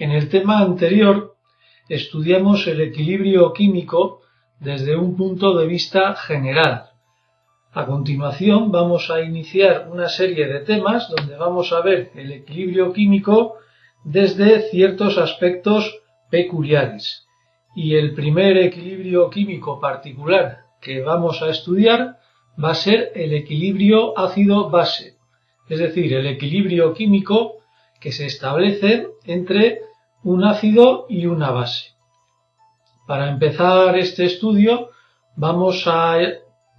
En el tema anterior estudiamos el equilibrio químico desde un punto de vista general. A continuación vamos a iniciar una serie de temas donde vamos a ver el equilibrio químico desde ciertos aspectos peculiares. Y el primer equilibrio químico particular que vamos a estudiar va a ser el equilibrio ácido-base, es decir, el equilibrio químico que se establece entre un ácido y una base. Para empezar este estudio vamos a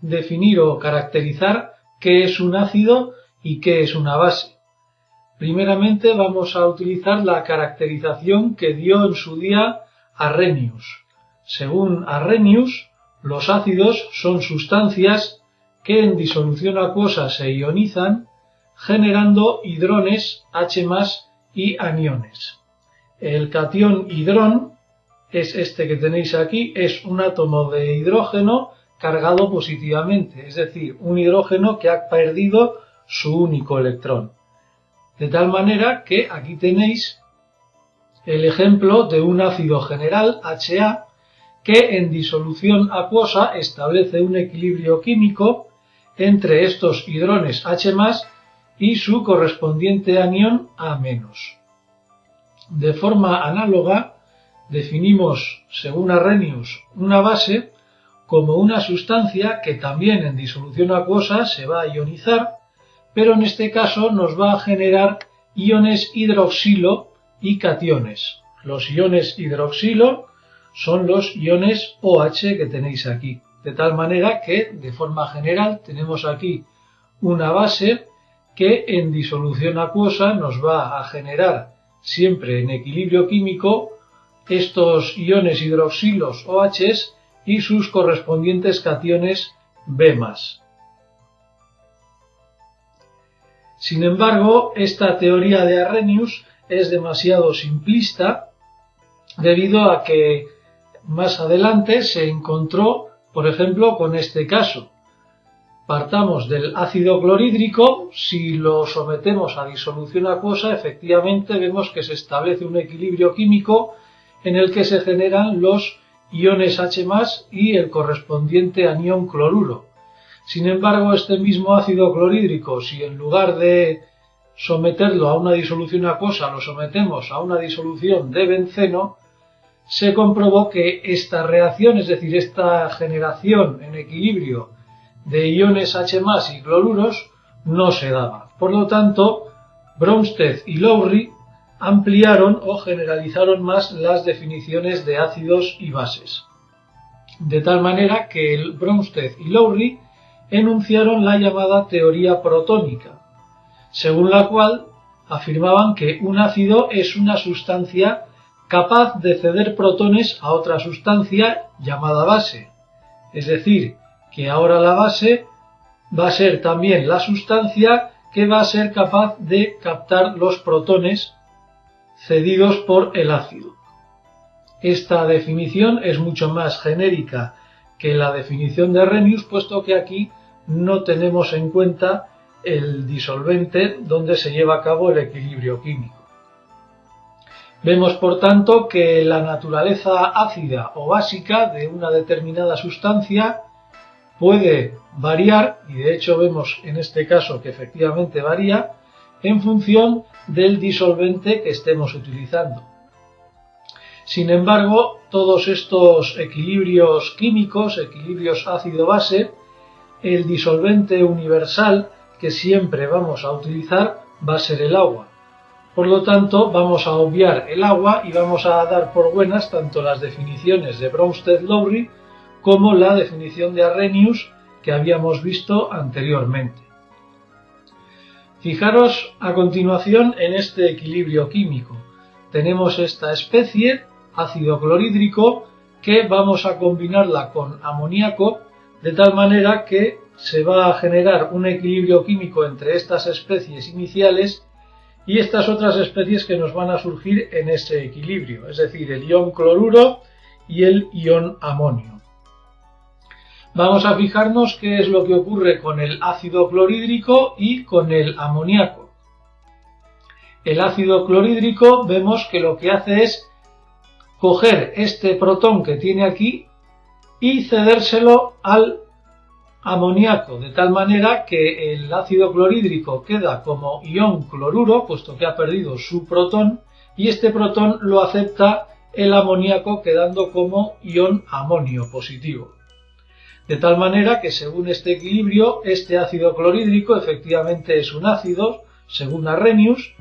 definir o caracterizar qué es un ácido y qué es una base. Primeramente vamos a utilizar la caracterización que dio en su día Arrhenius. Según Arrhenius, los ácidos son sustancias que en disolución acuosa se ionizan generando hidrones H+ y aniones. El catión hidrón es este que tenéis aquí, es un átomo de hidrógeno cargado positivamente, es decir, un hidrógeno que ha perdido su único electrón. De tal manera que aquí tenéis el ejemplo de un ácido general, HA, que en disolución acuosa establece un equilibrio químico entre estos hidrones H+ y su correspondiente anión A-. De forma análoga, definimos, según Arrhenius, una base como una sustancia que también en disolución acuosa se va a ionizar, pero en este caso nos va a generar iones hidroxilo y cationes. Los iones hidroxilo son los iones OH que tenéis aquí, de tal manera que, de forma general, tenemos aquí una base que en disolución acuosa nos va a generar siempre en equilibrio químico estos iones hidroxilos OH y sus correspondientes cationes B+. Sin embargo, esta teoría de Arrhenius es demasiado simplista debido a que más adelante se encontró, por ejemplo, con este caso. Partamos del ácido clorhídrico, si lo sometemos a disolución acuosa, efectivamente vemos que se establece un equilibrio químico en el que se generan los iones H+ y el correspondiente anión cloruro. Sin embargo, este mismo ácido clorhídrico, si en lugar de someterlo a una disolución acuosa lo sometemos a una disolución de benceno, se comprobó que esta reacción, es decir, esta generación en equilibrio de iones H+ y cloruros, no se daba. Por lo tanto, Bronsted y Lowry ampliaron o generalizaron más las definiciones de ácidos y bases. De tal manera que Bronsted y Lowry enunciaron la llamada teoría protónica, según la cual afirmaban que un ácido es una sustancia capaz de ceder protones a otra sustancia llamada base, es decir, que ahora la base va a ser también la sustancia que va a ser capaz de captar los protones cedidos por el ácido. Esta definición es mucho más genérica que la definición de Arrhenius, puesto que aquí no tenemos en cuenta el disolvente donde se lleva a cabo el equilibrio químico. Vemos, por tanto, que la naturaleza ácida o básica de una determinada sustancia puede variar, y de hecho vemos en este caso que efectivamente varía, en función del disolvente que estemos utilizando. Sin embargo, todos estos equilibrios químicos, equilibrios ácido-base, el disolvente universal que siempre vamos a utilizar va a ser el agua. Por lo tanto, vamos a obviar el agua y vamos a dar por buenas tanto las definiciones de Bronsted-Lowry como la definición de Arrhenius que habíamos visto anteriormente. Fijaros a continuación en este equilibrio químico. Tenemos esta especie, ácido clorhídrico, que vamos a combinarla con amoníaco de tal manera que se va a generar un equilibrio químico entre estas especies iniciales y estas otras especies que nos van a surgir en ese equilibrio, es decir, el ion cloruro y el ion amonio. Vamos a fijarnos qué es lo que ocurre con el ácido clorhídrico y con el amoníaco. El ácido clorhídrico vemos que lo que hace es coger este protón que tiene aquí y cedérselo al amoníaco, de tal manera que el ácido clorhídrico queda como ion cloruro, puesto que ha perdido su protón, y este protón lo acepta el amoníaco quedando como ion amonio positivo. De tal manera que según este equilibrio, este ácido clorhídrico efectivamente es un ácido, según Arrhenius,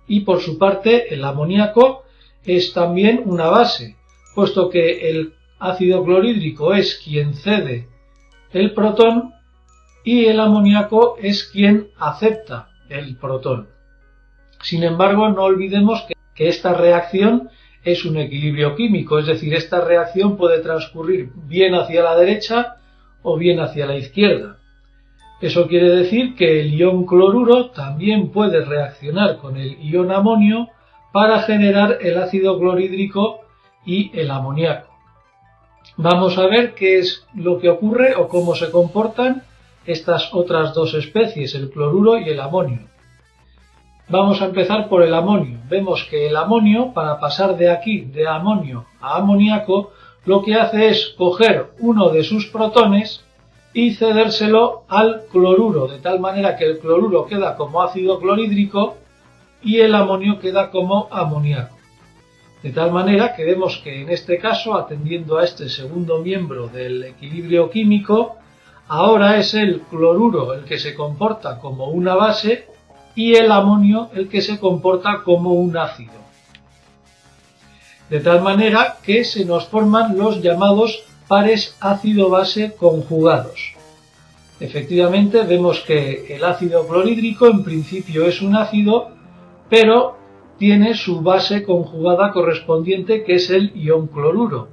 y por su parte el amoníaco es también una base, puesto que el ácido clorhídrico es quien cede el protón y el amoníaco es quien acepta el protón. Sin embargo, no olvidemos que esta reacción es un equilibrio químico, es decir, esta reacción puede transcurrir bien hacia la derecha o bien hacia la izquierda. Eso quiere decir que el ion cloruro también puede reaccionar con el ion amonio para generar el ácido clorhídrico y el amoníaco. Vamos a ver qué es lo que ocurre o cómo se comportan estas otras dos especies, el cloruro y el amonio. Vamos a empezar por el amonio. Vemos que el amonio, para pasar de aquí, de amonio a amoníaco, lo que hace es coger uno de sus protones y cedérselo al cloruro, de tal manera que el cloruro queda como ácido clorhídrico y el amonio queda como amoníaco. De tal manera que vemos que en este caso, atendiendo a este segundo miembro del equilibrio químico, ahora es el cloruro el que se comporta como una base y el amonio el que se comporta como un ácido. De tal manera que se nos forman los llamados pares ácido-base conjugados. Efectivamente, vemos que el ácido clorhídrico en principio es un ácido, pero tiene su base conjugada correspondiente, que es el ion cloruro,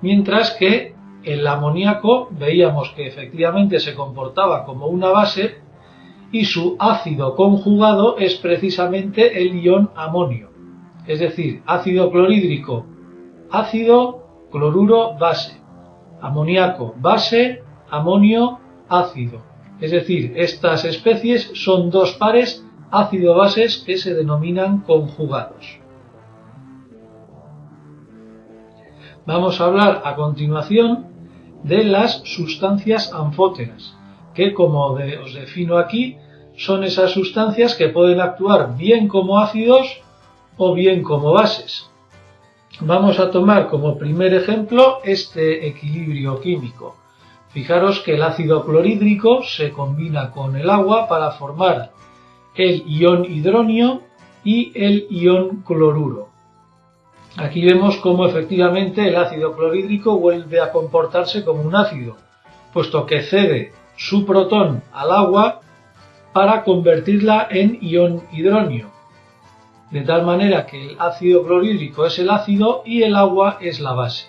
mientras que el amoníaco veíamos que efectivamente se comportaba como una base y su ácido conjugado es precisamente el ion amonio, es decir, ácido clorhídrico, ácido, cloruro, base, amoníaco, base, amonio, ácido. Es decir, estas especies son dos pares ácido-bases que se denominan conjugados. Vamos a hablar a continuación de las sustancias anfóteras, que como os defino aquí, son esas sustancias que pueden actuar bien como ácidos o bien como bases. Vamos a tomar como primer ejemplo este equilibrio químico. Fijaros que el ácido clorhídrico se combina con el agua para formar el ion hidronio y el ion cloruro. Aquí vemos cómo efectivamente el ácido clorhídrico vuelve a comportarse como un ácido, puesto que cede su protón al agua para convertirla en ion hidronio, de tal manera que el ácido clorhídrico es el ácido y el agua es la base.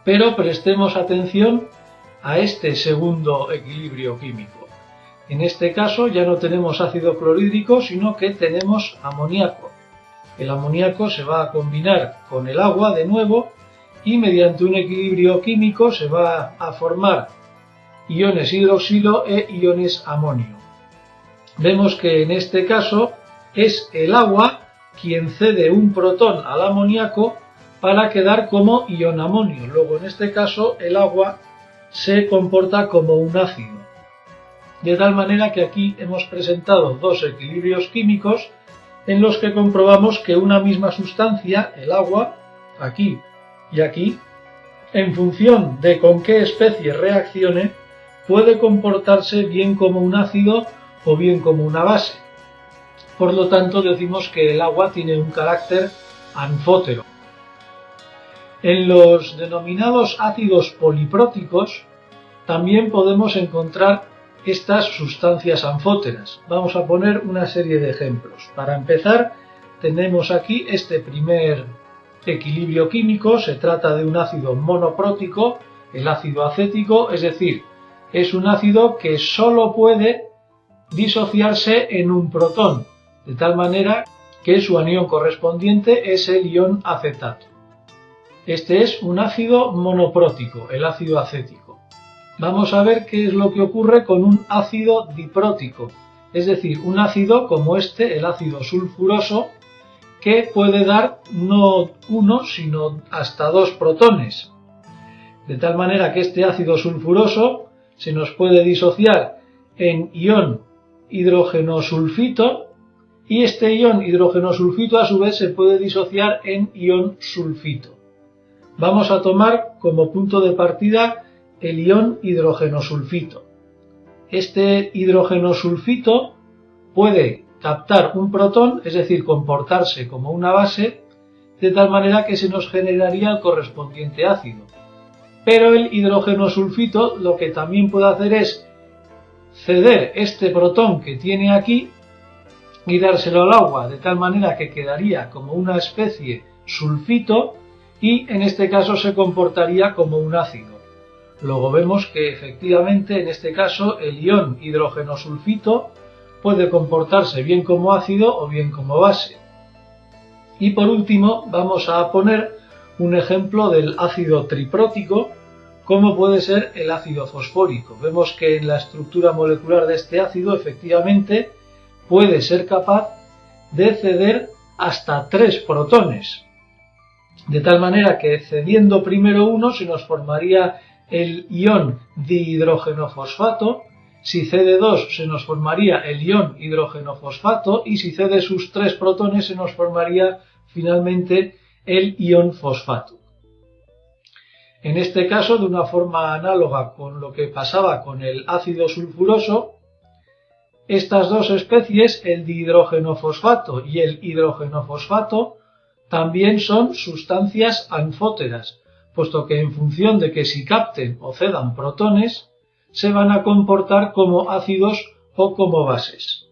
Pero prestemos atención a este segundo equilibrio químico. En este caso ya no tenemos ácido clorhídrico, sino que tenemos amoníaco. El amoníaco se va a combinar con el agua de nuevo y mediante un equilibrio químico se va a formar iones hidroxilo e iones amonio. Vemos que en este caso es el agua quien cede un protón al amoníaco para quedar como ion amonio. Luego en este caso el agua se comporta como un ácido. De tal manera que aquí hemos presentado dos equilibrios químicos en los que comprobamos que una misma sustancia, el agua, aquí y aquí, en función de con qué especie reaccione, puede comportarse bien como un ácido o bien como una base. Por lo tanto, decimos que el agua tiene un carácter anfótero. En los denominados ácidos polipróticos también podemos encontrar estas sustancias anfóteras. Vamos a poner una serie de ejemplos. Para empezar, tenemos aquí este primer equilibrio químico. Se trata de un ácido monoprótico, el ácido acético, es decir, es un ácido que solo puede disociarse en un protón, de tal manera que su anión correspondiente es el ion acetato. Este es un ácido monoprótico, el ácido acético. Vamos a ver qué es lo que ocurre con un ácido diprótico, es decir, un ácido como este, el ácido sulfuroso, que puede dar no uno, sino hasta 2 protones. De tal manera que este ácido sulfuroso se nos puede disociar en ion hidrógeno sulfito, y este ion hidrógeno sulfito a su vez se puede disociar en ion sulfito. Vamos a tomar como punto de partida el ion hidrógeno sulfito. Este hidrógeno sulfito puede captar un protón, es decir, comportarse como una base, de tal manera que se nos generaría el correspondiente ácido. Pero el hidrógeno sulfito lo que también puede hacer es ceder este protón que tiene aquí y dárselo al agua, de tal manera que quedaría como una especie sulfito y en este caso se comportaría como un ácido. Luego vemos que efectivamente en este caso el ion hidrógeno sulfito puede comportarse bien como ácido o bien como base. Y por último vamos a poner un ejemplo del ácido triprótico, como puede ser el ácido fosfórico. Vemos que en la estructura molecular de este ácido efectivamente puede ser capaz de ceder hasta 3 protones. De tal manera que cediendo primero uno se nos formaría el ion dihidrógeno fosfato, si cede 2 se nos formaría el ion hidrógeno fosfato y si cede sus 3 protones se nos formaría finalmente el ion fosfato. En este caso, de una forma análoga con lo que pasaba con el ácido sulfuroso, estas dos especies, el dihidrógeno fosfato y el hidrógeno fosfato, también son sustancias anfóteras, puesto que en función de que si capten o cedan protones, se van a comportar como ácidos o como bases.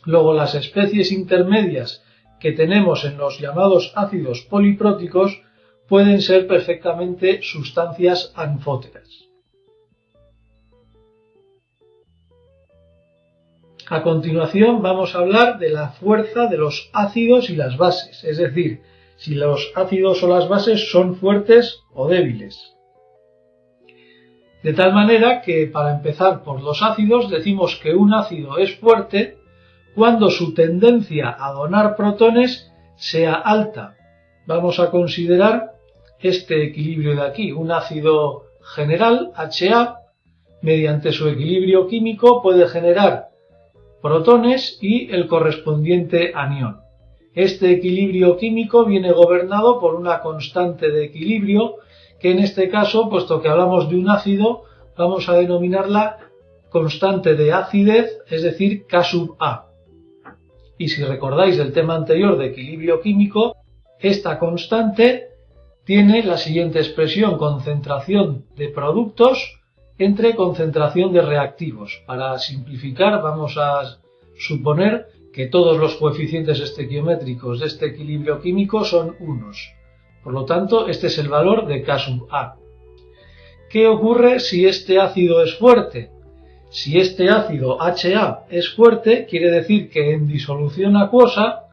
Luego, las especies intermedias que tenemos en los llamados ácidos polipróticos pueden ser perfectamente sustancias anfóteras. A continuación vamos a hablar de la fuerza de los ácidos y las bases, es decir, si los ácidos o las bases son fuertes o débiles. De tal manera que, para empezar por los ácidos, decimos que un ácido es fuerte cuando su tendencia a donar protones sea alta. Vamos a considerar este equilibrio de aquí, un ácido general, HA, mediante su equilibrio químico puede generar protones y el correspondiente anión. Este equilibrio químico viene gobernado por una constante de equilibrio que en este caso, puesto que hablamos de un ácido, vamos a denominarla constante de acidez, es decir, K sub A. Y si recordáis el tema anterior de equilibrio químico, esta constante tiene la siguiente expresión: concentración de productos entre concentración de reactivos. Para simplificar, vamos a suponer que todos los coeficientes estequiométricos de este equilibrio químico son unos. Por lo tanto, este es el valor de K sub A. ¿Qué ocurre si este ácido es fuerte? Si este ácido HA es fuerte, quiere decir que en disolución acuosa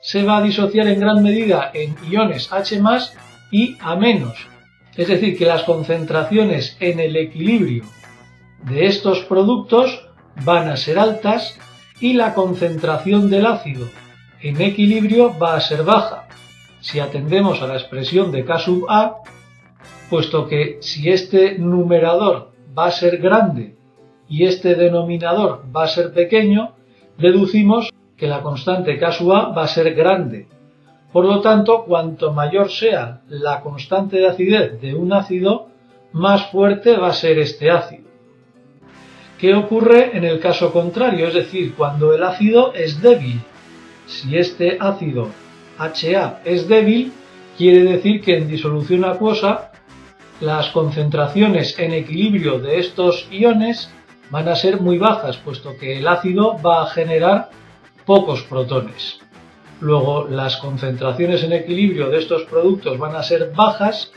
se va a disociar en gran medida en iones H+ y A-. Es decir, que las concentraciones en el equilibrio de estos productos van a ser altas y la concentración del ácido en equilibrio va a ser baja, si atendemos a la expresión de K sub A, puesto que si este numerador va a ser grande y este denominador va a ser pequeño, deducimos que la constante K sub A va a ser grande. Por lo tanto, cuanto mayor sea la constante de acidez de un ácido, más fuerte va a ser este ácido. ¿Qué ocurre en el caso contrario? Es decir, cuando el ácido es débil. Si este ácido HA es débil, quiere decir que en disolución acuosa las concentraciones en equilibrio de estos iones van a ser muy bajas, puesto que el ácido va a generar pocos protones. Luego, las concentraciones en equilibrio de estos productos van a ser bajas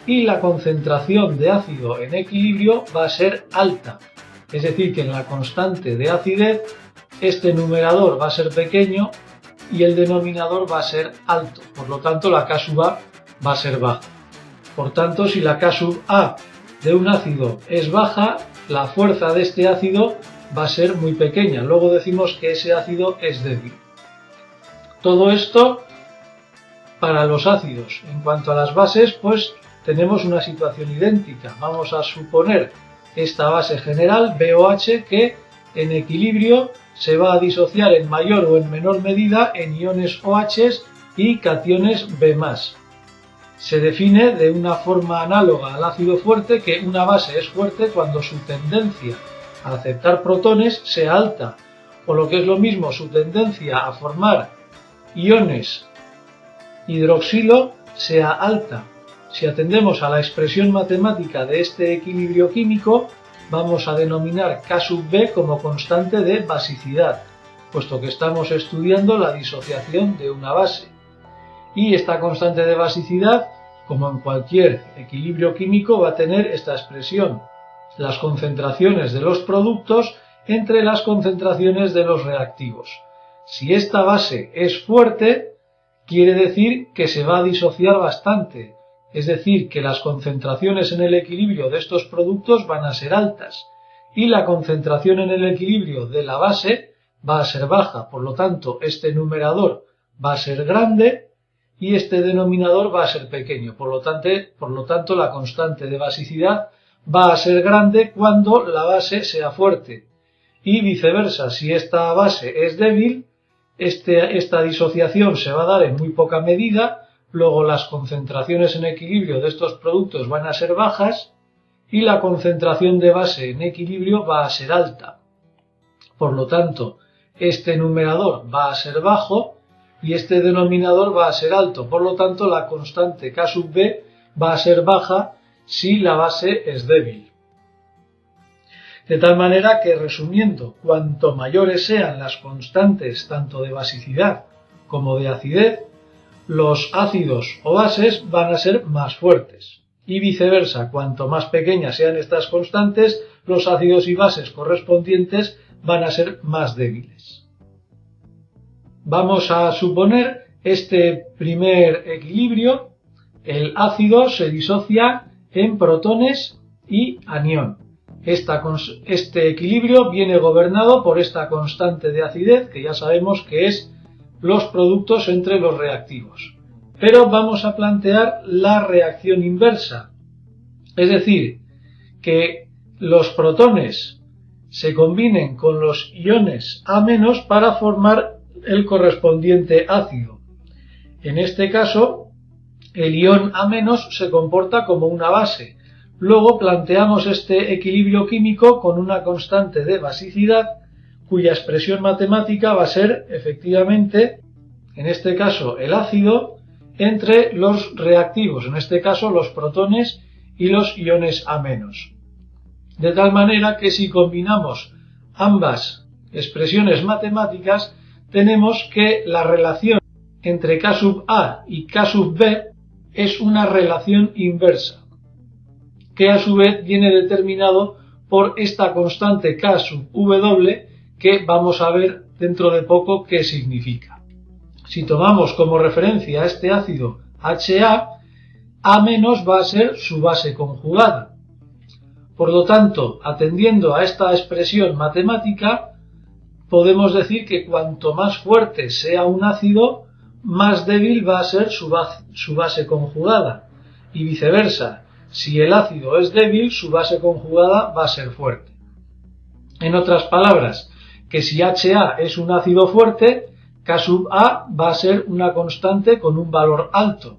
y la concentración de ácido en equilibrio va a ser alta. Es decir, que en la constante de acidez este numerador va a ser pequeño y el denominador va a ser alto. Por lo tanto, la K sub A va a ser baja. Por tanto, si la K sub A de un ácido es baja, la fuerza de este ácido va a ser muy pequeña. Luego decimos que ese ácido es débil. Todo esto para los ácidos. En cuanto a las bases, pues tenemos una situación idéntica. Vamos a suponer esta base general, BOH, que en equilibrio se va a disociar en mayor o en menor medida en iones OH y cationes B+. Se define de una forma análoga al ácido fuerte que una base es fuerte cuando su tendencia a aceptar protones sea alta, o lo que es lo mismo, su tendencia a formar iones hidroxilo sea alta. Si atendemos a la expresión matemática de este equilibrio químico, vamos a denominar K sub B como constante de basicidad, puesto que estamos estudiando la disociación de una base. Y esta constante de basicidad, como en cualquier equilibrio químico, va a tener esta expresión: las concentraciones de los productos entre las concentraciones de los reactivos. Si esta base es fuerte, quiere decir que se va a disociar bastante, es decir, que las concentraciones en el equilibrio de estos productos van a ser altas y la concentración en el equilibrio de la base va a ser baja. Por lo tanto, este numerador va a ser grande y este denominador va a ser pequeño. Por lo tanto, la constante de basicidad va a ser grande cuando la base sea fuerte. Y viceversa, si esta base es débil, esta disociación se va a dar en muy poca medida. Luego las concentraciones en equilibrio de estos productos van a ser bajas y la concentración de base en equilibrio va a ser alta. Por lo tanto, este numerador va a ser bajo y este denominador va a ser alto. Por lo tanto, la constante K sub B va a ser baja si la base es débil. De tal manera que, resumiendo, cuanto mayores sean las constantes tanto de basicidad como de acidez, los ácidos o bases van a ser más fuertes. Y viceversa, cuanto más pequeñas sean estas constantes, los ácidos y bases correspondientes van a ser más débiles. Vamos a suponer este primer equilibrio. El ácido se disocia en protones y anión. Este equilibrio viene gobernado por esta constante de acidez, que ya sabemos que es los productos entre los reactivos. Pero vamos a plantear la reacción inversa, es decir, que los protones se combinen con los iones A- para formar el correspondiente ácido. En este caso, el ion A- se comporta como una base. Luego planteamos este equilibrio químico con una constante de basicidad, cuya expresión matemática va a ser, efectivamente, en este caso el ácido, entre los reactivos, en este caso los protones y los iones A-. De tal manera que si combinamos ambas expresiones matemáticas, tenemos que la relación entre K sub A y K sub B es una relación inversa, que a su vez viene determinado por esta constante K sub W, que vamos a ver dentro de poco qué significa. Si tomamos como referencia a este ácido HA, A- va a ser su base conjugada. Por lo tanto, atendiendo a esta expresión matemática, podemos decir que cuanto más fuerte sea un ácido, más débil va a ser su base conjugada, y viceversa. Si el ácido es débil, su base conjugada va a ser fuerte. En otras palabras, que si HA es un ácido fuerte, K sub A va a ser una constante con un valor alto.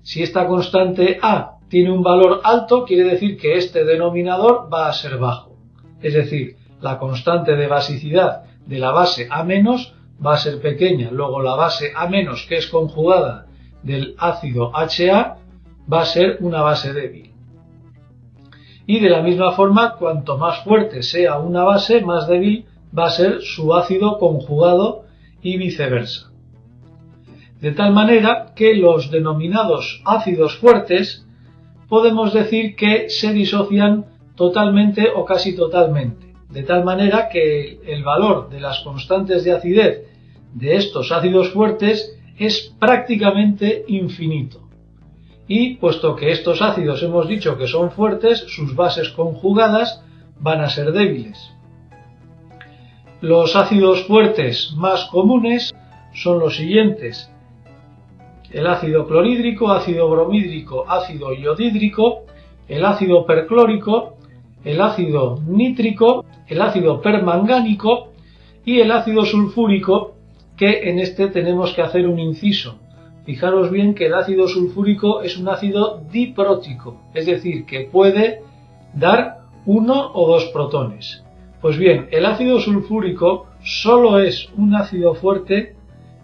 Si esta constante A tiene un valor alto, quiere decir que este denominador va a ser bajo. Es decir, la constante de basicidad de la base A- va a ser pequeña. Luego la base A-, que es conjugada del ácido HA, va a ser una base débil. Y de la misma forma, cuanto más fuerte sea una base, más débil va a ser su ácido conjugado y viceversa. De tal manera que los denominados ácidos fuertes podemos decir que se disocian totalmente o casi totalmente, de tal manera que el valor de las constantes de acidez de estos ácidos fuertes es prácticamente infinito. Y puesto que estos ácidos hemos dicho que son fuertes, sus bases conjugadas van a ser débiles. Los ácidos fuertes más comunes son los siguientes: el ácido clorhídrico, ácido bromhídrico, ácido iodídrico, el ácido perclórico, el ácido nítrico, el ácido permangánico y el ácido sulfúrico, que en este tenemos que hacer un inciso. Fijaros bien que el ácido sulfúrico es un ácido diprótico, es decir, que puede dar 1 o 2 protones. Pues bien, el ácido sulfúrico solo es un ácido fuerte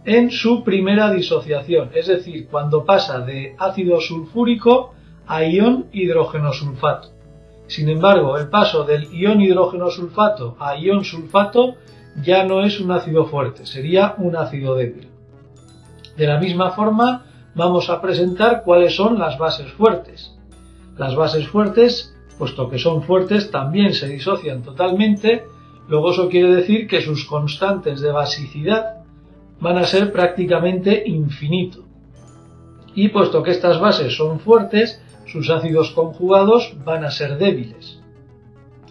en su primera disociación, es decir, cuando pasa de ácido sulfúrico a ion hidrógeno sulfato. Sin embargo, el paso del ion hidrógeno sulfato a ion sulfato ya no es un ácido fuerte, sería un ácido débil. De la misma forma, vamos a presentar cuáles son las bases fuertes. Las bases fuertes, puesto que son fuertes, también se disocian totalmente, luego eso quiere decir que sus constantes de basicidad van a ser prácticamente infinito. Y puesto que estas bases son fuertes, sus ácidos conjugados van a ser débiles.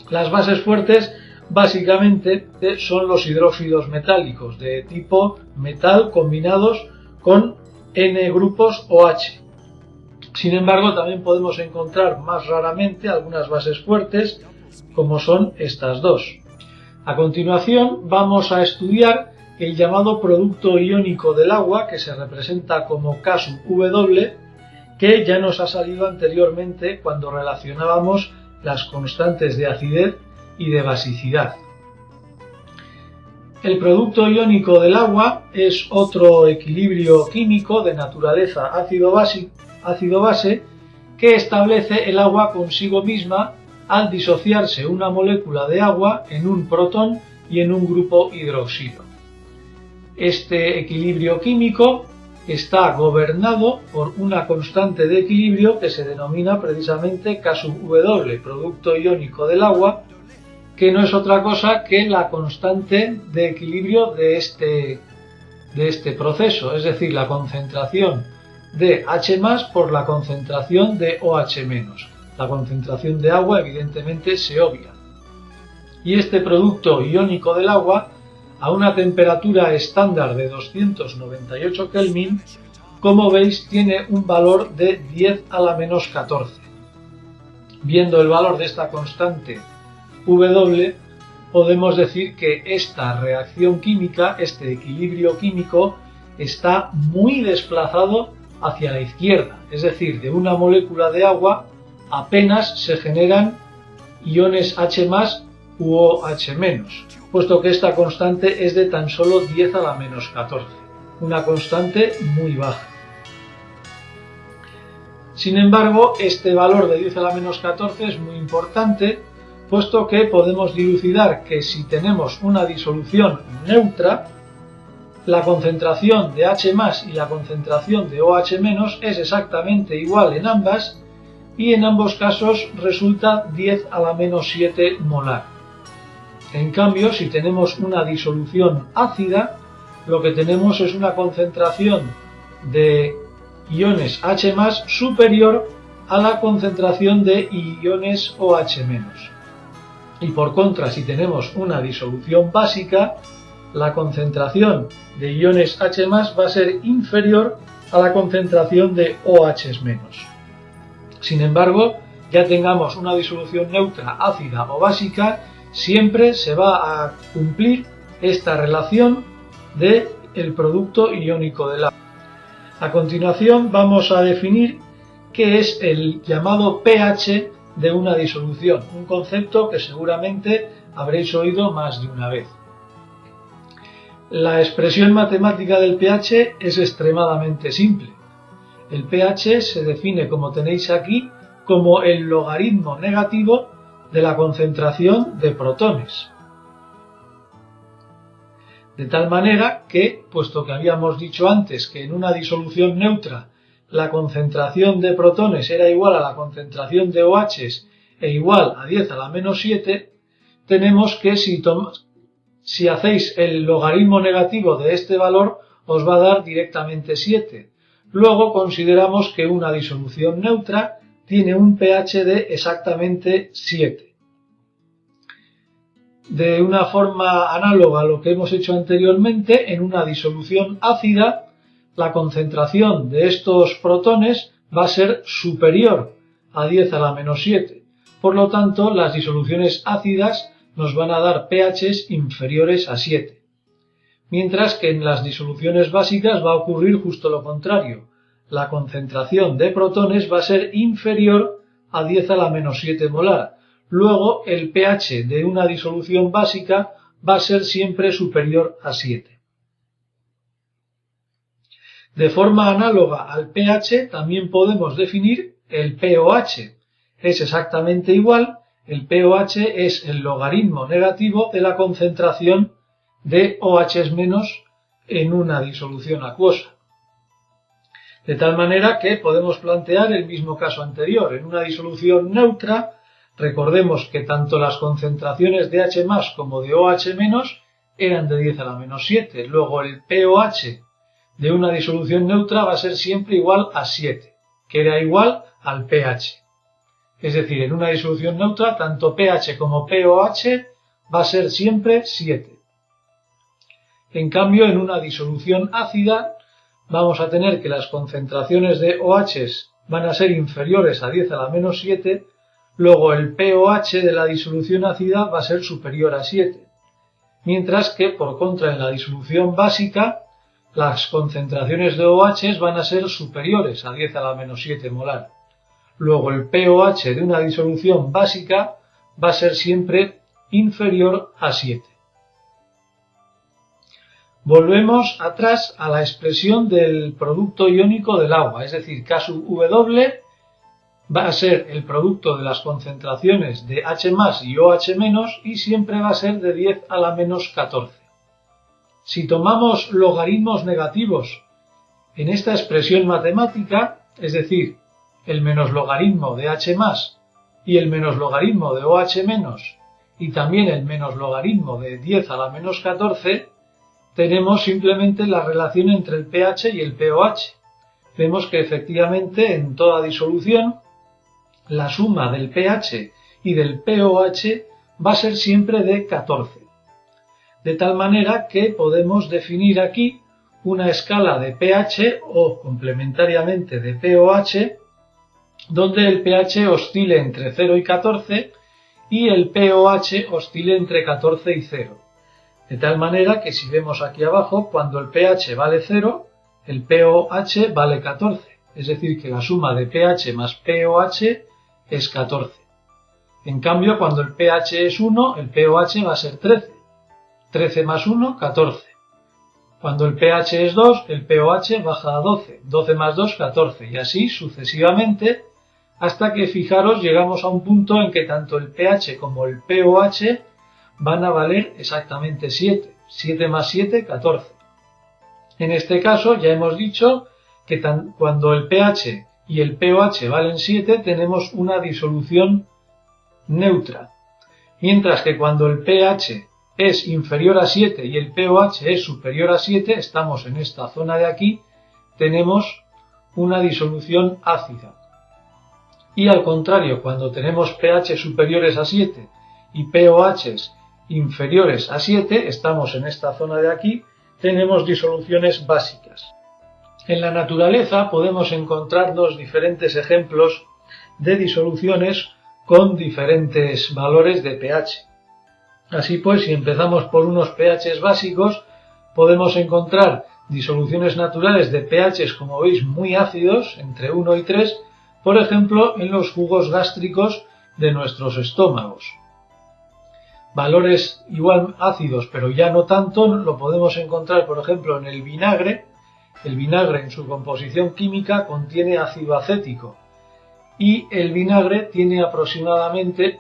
Las bases fuertes básicamente son los hidróxidos metálicos de tipo metal combinados con N grupos OH. Sin embargo, también podemos encontrar más raramente algunas bases fuertes, como son estas dos. A continuación vamos a estudiar el llamado producto iónico del agua, que se representa como K sub W, que ya nos ha salido anteriormente cuando relacionábamos las constantes de acidez y de basicidad. El producto iónico del agua es otro equilibrio químico de naturaleza ácido-base que establece el agua consigo misma al disociarse una molécula de agua en un protón y en un grupo hidroxilo. Este equilibrio químico está gobernado por una constante de equilibrio que se denomina precisamente K sub W, producto iónico del agua, que no es otra cosa que la constante de equilibrio de este proceso, es decir, la concentración de H+ por la concentración de OH-. La concentración de agua evidentemente se obvia. Y este producto iónico del agua, a una temperatura estándar de 298 Kelvin, como veis, tiene un valor de 10 a la menos 14. Viendo el valor de esta constante W, podemos decir que esta reacción química, este equilibrio químico, está muy desplazado hacia la izquierda, es decir, de una molécula de agua apenas se generan iones H+ u OH-, puesto que esta constante es de tan solo 10 a la menos 14, una constante muy baja. Sin embargo, este valor de 10 a la menos 14 es muy importante, puesto que podemos dilucidar que si tenemos una disolución neutra, la concentración de H+ y la concentración de OH- es exactamente igual en ambas, y en ambos casos resulta 10 a la menos 7 molar. En cambio, si tenemos una disolución ácida, lo que tenemos es una concentración de iones H+ superior a la concentración de iones OH-. Y por contra, si tenemos una disolución básica, la concentración de iones H+ va a ser inferior a la concentración de OH-. Sin embargo, ya tengamos una disolución neutra, ácida o básica, siempre se va a cumplir esta relación del producto iónico del agua. A continuación vamos a definir qué es el llamado pH de una disolución, un concepto que seguramente habréis oído más de una vez. La expresión matemática del pH es extremadamente simple. El pH se define, como tenéis aquí, como el logaritmo negativo de la concentración de protones. De tal manera que, puesto que habíamos dicho antes que en una disolución neutra la concentración de protones era igual a la concentración de OHs e igual a 10 a la menos 7, tenemos que si hacéis el logaritmo negativo de este valor os va a dar directamente 7. Luego consideramos que una disolución neutra tiene un pH de exactamente 7. de una forma análoga a lo que hemos hecho anteriormente, en una disolución ácida, la concentración de estos protones va a ser superior a 10 a la menos 7. Por lo tanto, las disoluciones ácidas nos van a dar pHs inferiores a 7. Mientras que en las disoluciones básicas va a ocurrir justo lo contrario. La concentración de protones va a ser inferior a 10 a la menos 7 molar. Luego, el pH de una disolución básica va a ser siempre superior a 7. De forma análoga al pH también podemos definir el pOH. Es exactamente igual, el pOH es el logaritmo negativo de la concentración de OH- en una disolución acuosa. De tal manera que podemos plantear el mismo caso anterior. En una disolución neutra, recordemos que tanto las concentraciones de H+ como de OH- eran de 10 a la menos 7. Luego el pOH de una disolución neutra va a ser siempre igual a 7, que era igual al pH. Es decir, en una disolución neutra, tanto pH como pOH va a ser siempre 7. En cambio, en una disolución ácida, vamos a tener que las concentraciones de OH van a ser inferiores a 10 a la menos 7, luego el pOH de la disolución ácida va a ser superior a 7. Mientras que, por contra, en la disolución básica, las concentraciones de OH van a ser superiores a 10 a la menos 7 molar. Luego el pOH de una disolución básica va a ser siempre inferior a 7. Volvemos atrás a la expresión del producto iónico del agua, es decir, K sub W va a ser el producto de las concentraciones de H+ y OH- y siempre va a ser de 10 a la menos 14. Si tomamos logaritmos negativos en esta expresión matemática, es decir, el menos logaritmo de H+ y el menos logaritmo de OH- y también el menos logaritmo de 10 a la menos 14, tenemos simplemente la relación entre el pH y el pOH. Vemos que efectivamente en toda disolución la suma del pH y del pOH va a ser siempre de 14. De tal manera que podemos definir aquí una escala de pH o complementariamente de pOH, donde el pH oscile entre 0 y 14 y el pOH oscile entre 14 y 0. De tal manera que si vemos aquí abajo, cuando el pH vale 0, el pOH vale 14. Es decir, que la suma de pH más pOH es 14. En cambio, cuando el pH es 1, el pOH va a ser 13. 13 más 1, 14. Cuando el pH es 2, el pOH baja a 12. 12 más 2, 14. Y así sucesivamente, hasta que, fijaros, llegamos a un punto en que tanto el pH como el pOH van a valer exactamente 7. 7 más 7, 14. En este caso, ya hemos dicho que cuando el pH y el pOH valen 7, tenemos una disolución neutra. Mientras que cuando el pH es inferior a 7 y el pOH es superior a 7, estamos en esta zona de aquí, tenemos una disolución ácida. Y al contrario, cuando tenemos pH superiores a 7 y pOH inferiores a 7, estamos en esta zona de aquí, tenemos disoluciones básicas. En la naturaleza podemos encontrar dos diferentes ejemplos de disoluciones con diferentes valores de pH. Así pues, si empezamos por unos pHs básicos, podemos encontrar disoluciones naturales de pHs, como veis, muy ácidos, entre 1 y 3, por ejemplo, en los jugos gástricos de nuestros estómagos. Valores igual ácidos, pero ya no tanto, lo podemos encontrar, por ejemplo, en el vinagre. El vinagre en su composición química contiene ácido acético y el vinagre tiene aproximadamente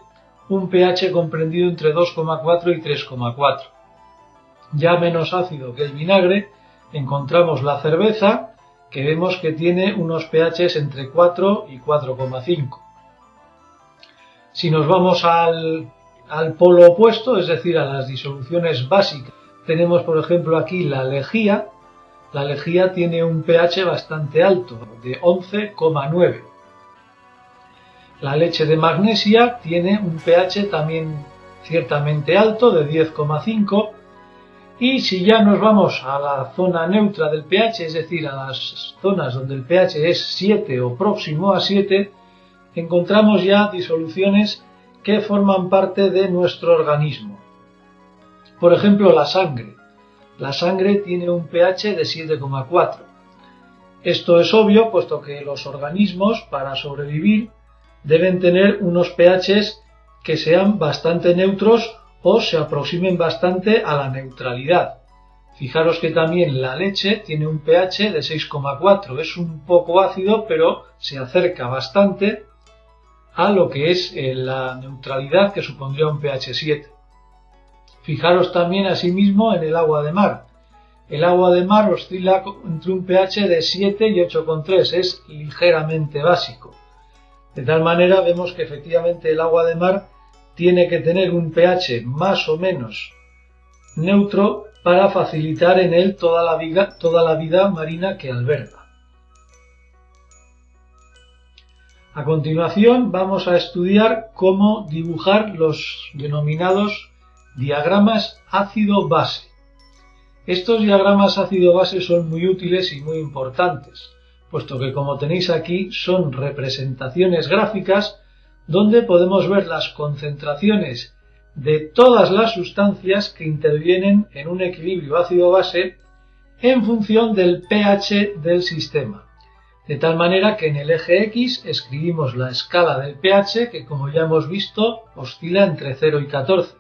un pH comprendido entre 2,4 y 3,4. Ya menos ácido que el vinagre encontramos la cerveza, que vemos que tiene unos pHs entre 4 y 4,5. Si nos vamos al polo opuesto, es decir, a las disoluciones básicas, tenemos por ejemplo aquí la lejía. La lejía tiene un pH bastante alto, de 11,9. La leche de magnesia tiene un pH también ciertamente alto, de 10,5, y si ya nos vamos a la zona neutra del pH, es decir, a las zonas donde el pH es 7 o próximo a 7, encontramos ya disoluciones que forman parte de nuestro organismo. Por ejemplo, la sangre. La sangre tiene un pH de 7,4. Esto es obvio, puesto que los organismos, para sobrevivir, deben tener unos pHs que sean bastante neutros o se aproximen bastante a la neutralidad. Fijaros que también la leche tiene un pH de 6,4. Es un poco ácido, pero se acerca bastante a lo que es la neutralidad que supondría un pH 7. Fijaros también asimismo en el agua de mar. El agua de mar oscila entre un pH de 7 y 8,3, es ligeramente básico. De tal manera vemos que efectivamente el agua de mar tiene que tener un pH más o menos neutro para facilitar en él toda la vida marina que alberga. A continuación vamos a estudiar cómo dibujar los denominados diagramas ácido-base. Estos diagramas ácido-base son muy útiles y muy importantes, puesto que, como tenéis aquí, son representaciones gráficas donde podemos ver las concentraciones de todas las sustancias que intervienen en un equilibrio ácido-base en función del pH del sistema. De tal manera que en el eje X escribimos la escala del pH, que como ya hemos visto oscila entre 0 y 14.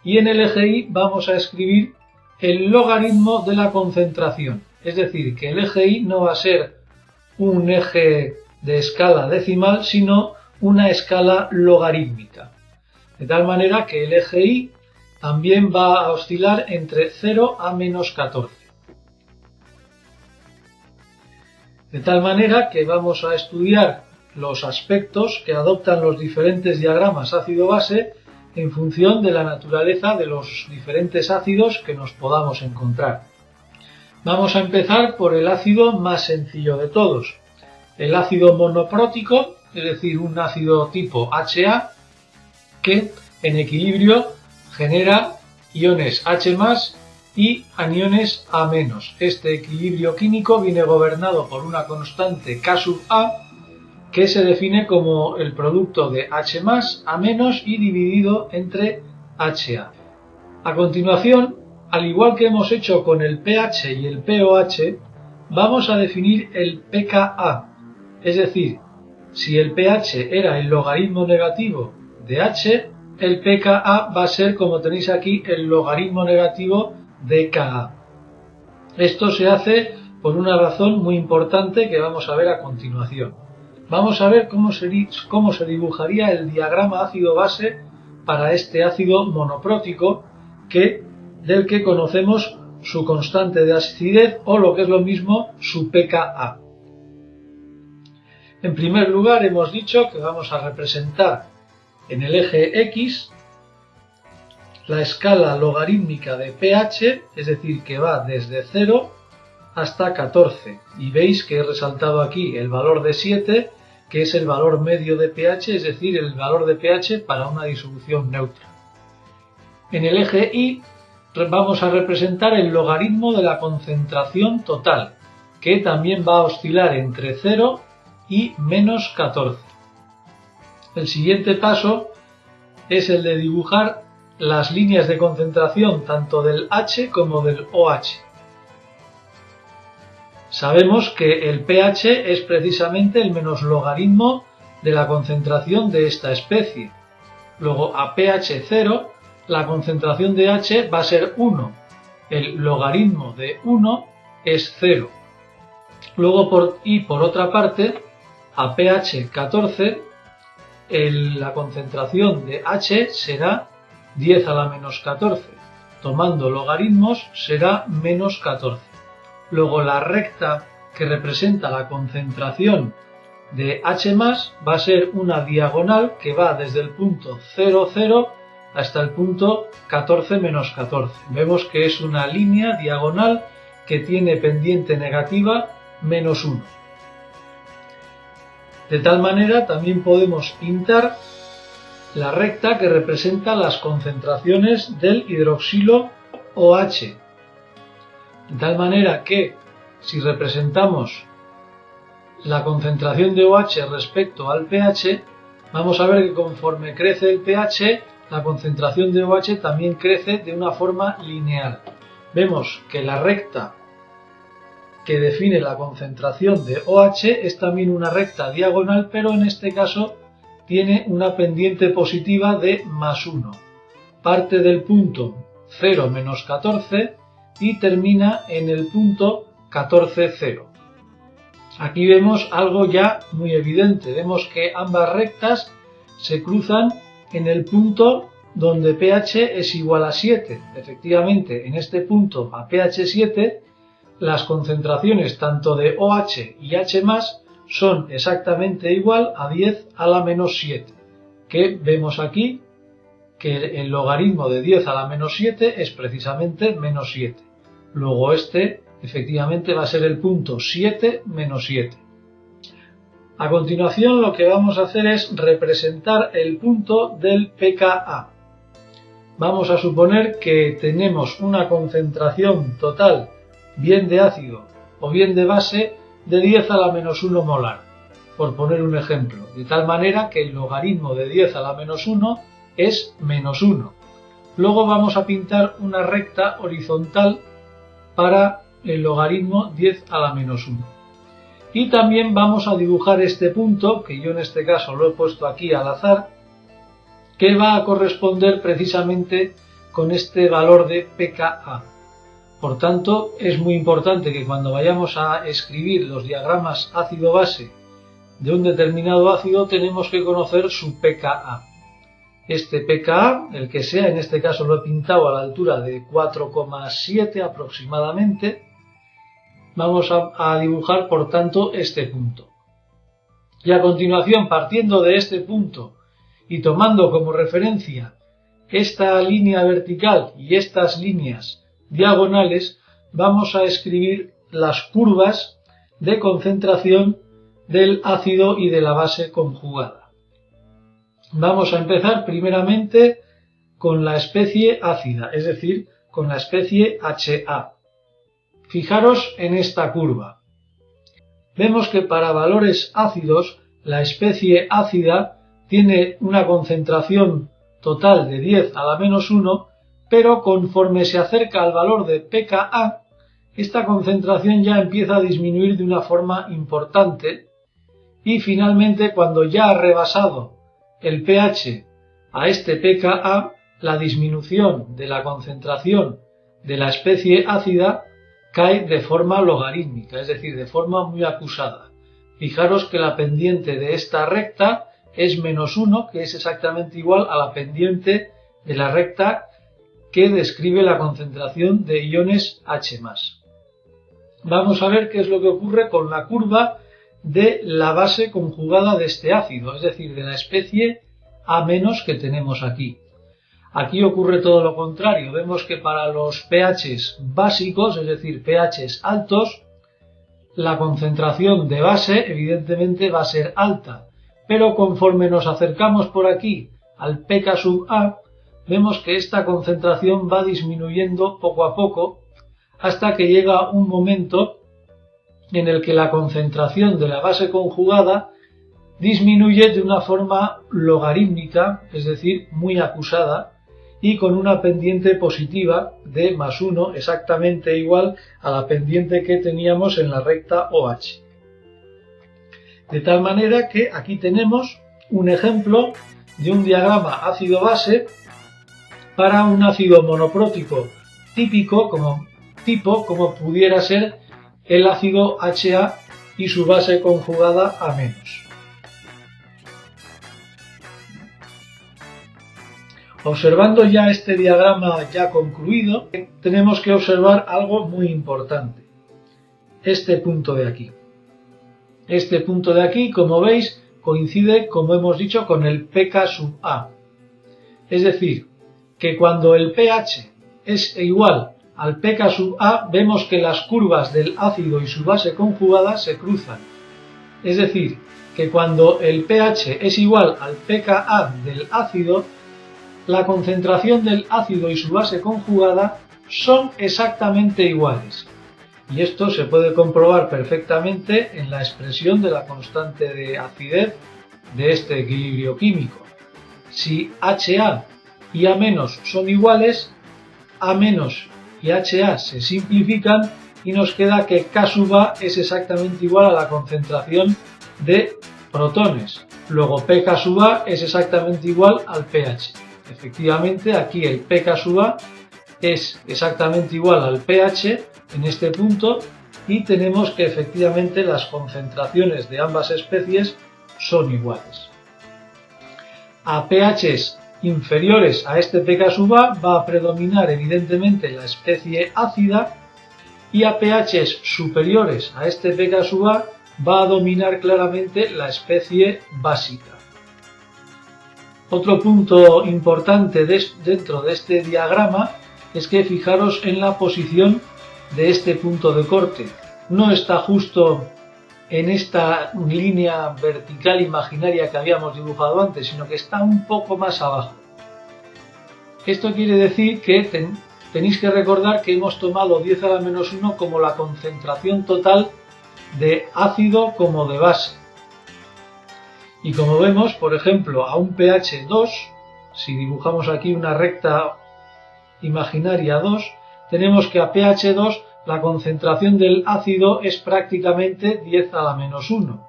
Y en el eje Y vamos a escribir el logaritmo de la concentración. Es decir, que el eje Y no va a ser un eje de escala decimal, sino una escala logarítmica. De tal manera que el eje Y también va a oscilar entre 0 a menos 14. De tal manera que vamos a estudiar los aspectos que adoptan los diferentes diagramas ácido-base en función de la naturaleza de los diferentes ácidos que nos podamos encontrar. Vamos a empezar por el ácido más sencillo de todos, el ácido monoprótico, es decir, un ácido tipo HA, que en equilibrio genera iones H+ y aniones A-. Este equilibrio químico viene gobernado por una constante K∗A, que se define como el producto de H+, A- y dividido entre HA. A continuación, al igual que hemos hecho con el pH y el pOH, vamos a definir el pKa, es decir, si el pH era el logaritmo negativo de H, el pKa va a ser, como tenéis aquí, el logaritmo negativo de Ka. Esto se hace por una razón muy importante que vamos a ver a continuación. Vamos a ver cómo se dibujaría el diagrama ácido-base para este ácido monoprótico del que conocemos su constante de acidez o, lo que es lo mismo, su pKa. En primer lugar, hemos dicho que vamos a representar en el eje X la escala logarítmica de pH, es decir, que va desde 0 hasta 14. Y veis que he resaltado aquí el valor de 7, que es el valor medio de pH, es decir, el valor de pH para una disolución neutra. En el eje Y vamos a representar el logaritmo de la concentración total, que también va a oscilar entre 0 y menos 14. El siguiente paso es el de dibujar las líneas de concentración tanto del H como del OH. Sabemos que el pH es precisamente el menos logaritmo de la concentración de esta especie. Luego, a pH 0, la concentración de H va a ser 1. El logaritmo de 1 es 0. Luego, por otra parte, a pH 14, la concentración de H será 10 a la menos 14. Tomando logaritmos será menos 14. Luego la recta que representa la concentración de H+ va a ser una diagonal que va desde el punto 0, 0 hasta el punto 14 menos 14. Vemos que es una línea diagonal que tiene pendiente negativa menos 1. De tal manera también podemos pintar la recta que representa las concentraciones del hidroxilo OH. De tal manera que si representamos la concentración de OH respecto al pH, vamos a ver que conforme crece el pH, la concentración de OH también crece de una forma lineal. Vemos que la recta que define la concentración de OH es también una recta diagonal, pero en este caso tiene una pendiente positiva de +1. Parte del punto 0 menos 14 y termina en el punto 14, 0. Aquí vemos algo ya muy evidente. Vemos que ambas rectas se cruzan en el punto donde pH es igual a 7. Efectivamente, en este punto a pH 7, las concentraciones tanto de OH y H+, son exactamente igual a 10 a la menos 7, que vemos aquí que el logaritmo de 10 a la menos 7 es precisamente menos 7. Luego este efectivamente va a ser el punto 7 menos 7. A continuación lo que vamos a hacer es representar el punto del pKa. Vamos a suponer que tenemos una concentración total bien de ácido o bien de base de 10 a la menos 1 molar, por poner un ejemplo, de tal manera que el logaritmo de 10 a la menos 1 es menos 1. Luego vamos a pintar una recta horizontal para el logaritmo 10 a la menos 1. Y también vamos a dibujar este punto, que yo en este caso lo he puesto aquí al azar, que va a corresponder precisamente con este valor de pKa. Por tanto, es muy importante que cuando vayamos a escribir los diagramas ácido-base de un determinado ácido, tenemos que conocer su pKa. Este pKa, el que sea, en este caso lo he pintado a la altura de 4,7 aproximadamente, vamos a dibujar por tanto este punto. Y a continuación, partiendo de este punto y tomando como referencia esta línea vertical y estas líneas diagonales, vamos a escribir las curvas de concentración del ácido y de la base conjugada. Vamos a empezar primeramente con la especie ácida, es decir, con la especie HA. Fijaros en esta curva. Vemos que para valores ácidos, la especie ácida tiene una concentración total de 10 a la menos 1, pero conforme se acerca al valor de pKa, esta concentración ya empieza a disminuir de una forma importante y finalmente cuando ya ha rebasado el pH a este pKa, la disminución de la concentración de la especie ácida cae de forma logarítmica, es decir, de forma muy acusada. Fijaros que la pendiente de esta recta es menos 1, que es exactamente igual a la pendiente de la recta que describe la concentración de iones H+. Vamos a ver qué es lo que ocurre con la curva de la base conjugada de este ácido, es decir, de la especie A- que tenemos aquí. Aquí ocurre todo lo contrario. Vemos que para los pHs básicos, es decir, pHs altos, la concentración de base evidentemente va a ser alta, pero conforme nos acercamos por aquí al pKa, vemos que esta concentración va disminuyendo poco a poco hasta que llega un momento en el que la concentración de la base conjugada disminuye de una forma logarítmica, es decir, muy acusada, y con una pendiente positiva de +1, exactamente igual a la pendiente que teníamos en la recta OH. De tal manera que aquí tenemos un ejemplo de un diagrama ácido-base para un ácido monoprótico típico como pudiera ser el ácido HA y su base conjugada A-. Observando ya este diagrama ya concluido, tenemos que observar algo muy importante. Este punto de aquí. Este punto de aquí, como veis, coincide, como hemos dicho, con el pKa. Es decir, que cuando el pH es igual al pKa, vemos que las curvas del ácido y su base conjugada se cruzan. Es decir, que cuando el pH es igual al pKa del ácido, la concentración del ácido y su base conjugada son exactamente iguales. Y esto se puede comprobar perfectamente en la expresión de la constante de acidez de este equilibrio químico. Si HA y A- son iguales, A- y HA se simplifican y nos queda que K sub A es exactamente igual a la concentración de protones. Luego pK sub A es exactamente igual al pH. Efectivamente, aquí el pK sub A es exactamente igual al pH en este punto y tenemos que efectivamente las concentraciones de ambas especies son iguales. A pHs inferiores a este pK sub A va a predominar evidentemente la especie ácida y a pHs superiores a este pK sub A va a dominar claramente la especie básica. Otro punto importante dentro de este diagrama es que fijaros en la posición de este punto de corte. No está justo en esta línea vertical imaginaria que habíamos dibujado antes, sino que está un poco más abajo. Esto quiere decir que tenéis que recordar que hemos tomado 10 a la menos 1 como la concentración total de ácido como de base. Y como vemos, por ejemplo, a un pH 2, si dibujamos aquí una recta imaginaria 2, tenemos que a pH 2 la concentración del ácido es prácticamente 10 a la menos 1.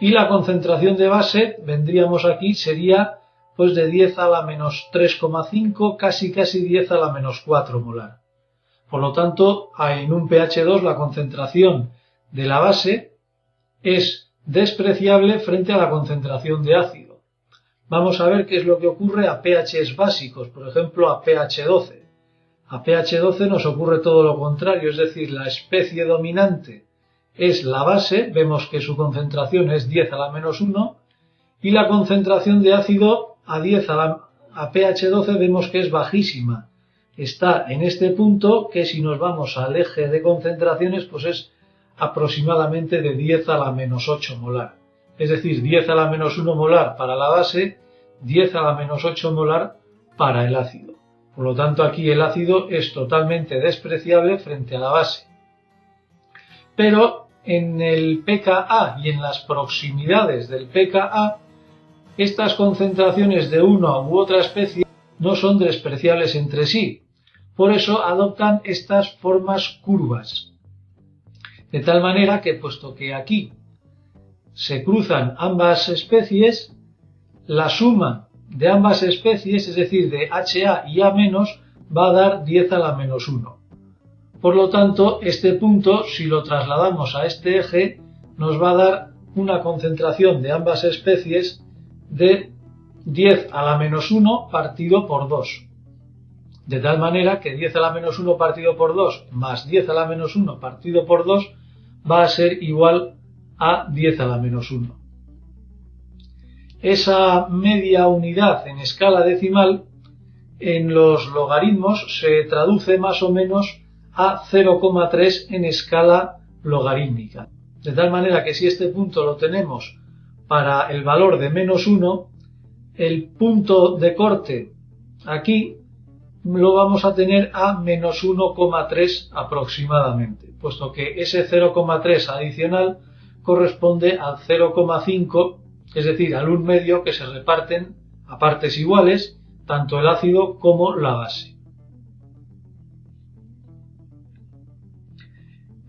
Y la concentración de base, vendríamos aquí, sería pues de 10 a la menos 3,5, casi 10 a la menos 4 molar. Por lo tanto, en un pH 2 la concentración de la base es despreciable frente a la concentración de ácido. Vamos a ver qué es lo que ocurre a pHs básicos, por ejemplo a pH 12. A pH 12 nos ocurre todo lo contrario, es decir, la especie dominante es la base, vemos que su concentración es 10 a la menos 1, y la concentración de ácido a pH 12 vemos que es bajísima. Está en este punto que si nos vamos al eje de concentraciones, pues es aproximadamente de 10 a la menos 8 molar. Es decir, 10 a la menos 1 molar para la base, 10 a la menos 8 molar para el ácido. Por lo tanto, aquí el ácido es totalmente despreciable frente a la base. Pero en el pKa y en las proximidades del pKa, estas concentraciones de una u otra especie no son despreciables entre sí. Por eso adoptan estas formas curvas. De tal manera que, puesto que aquí se cruzan ambas especies, la suma de ambas especies, es decir, de HA y A-, va a dar 10 a la menos 1. Por lo tanto, este punto, si lo trasladamos a este eje, nos va a dar una concentración de ambas especies de 10 a la menos 1 partido por 2. De tal manera que 10 a la menos 1 partido por 2 más 10 a la menos 1 partido por 2 va a ser igual a 10 a la menos 1. Esa media unidad en escala decimal en los logaritmos se traduce más o menos a 0,3 en escala logarítmica. De tal manera que si este punto lo tenemos para el valor de menos 1, el punto de corte aquí lo vamos a tener a menos 1,3 aproximadamente, puesto que ese 0,3 adicional corresponde al 0,5, es decir, al 1 medio que se reparten a partes iguales, tanto el ácido como la base.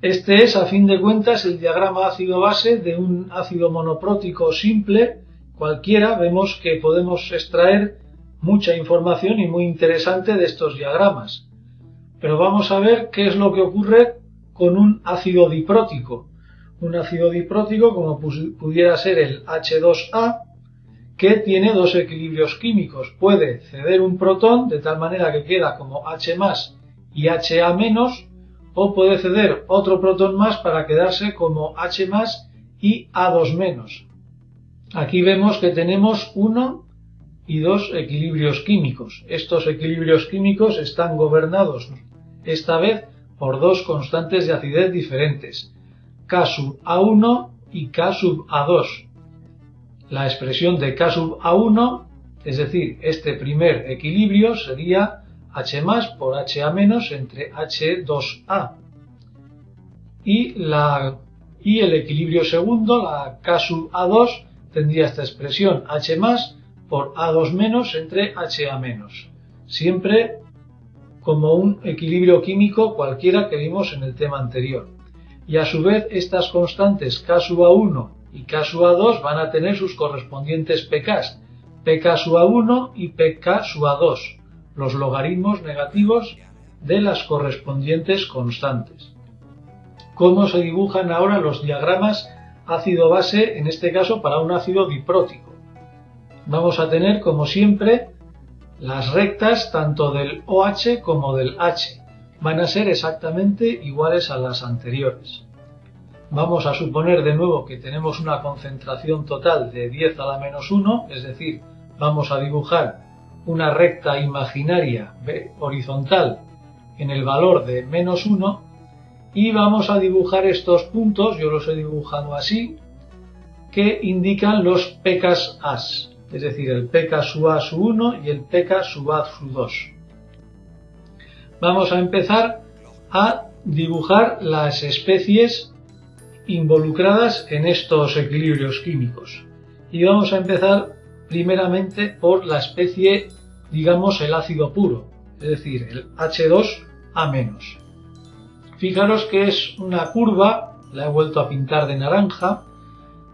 Este es, a fin de cuentas, el diagrama ácido-base de un ácido monoprótico simple cualquiera. Vemos que podemos extraer mucha información y muy interesante de estos diagramas. Pero vamos a ver qué es lo que ocurre con un ácido diprótico. Un ácido diprótico como pudiera ser el H2A, que tiene dos equilibrios químicos. Puede ceder un protón de tal manera que queda como H+ y HA-, o puede ceder otro protón más para quedarse como H+ y A2-. Aquí vemos que tenemos 1 y 2 equilibrios químicos. Estos equilibrios químicos están gobernados esta vez por dos constantes de acidez diferentes, K sub A1 y K sub A2. La expresión de K sub A1, es decir, este primer equilibrio sería H más por HA menos entre H2A. Y el equilibrio segundo, la K sub A2, tendría esta expresión H más por A2 menos entre HA menos. Siempre como un equilibrio químico cualquiera que vimos en el tema anterior. Y a su vez estas constantes K sub A1 y K sub A2 van a tener sus correspondientes pKs, pK sub A1 y pK sub A2, los logaritmos negativos de las correspondientes constantes. ¿Cómo se dibujan ahora los diagramas ácido-base, en este caso para un ácido diprótico? Vamos a tener, como siempre, las rectas tanto del OH como del H. Van a ser exactamente iguales a las anteriores. Vamos a suponer de nuevo que tenemos una concentración total de 10 a la menos 1, es decir, vamos a dibujar una recta imaginaria horizontal en el valor de menos 1 y vamos a dibujar estos puntos, yo los he dibujado así, que indican los pKs As, es decir, el pK sub A sub 1 y el pK sub A sub 2. Vamos a empezar a dibujar las especies involucradas en estos equilibrios químicos. Y vamos a empezar primeramente por la especie, digamos, el ácido puro, es decir, el H2A-. Fijaros que es una curva, la he vuelto a pintar de naranja,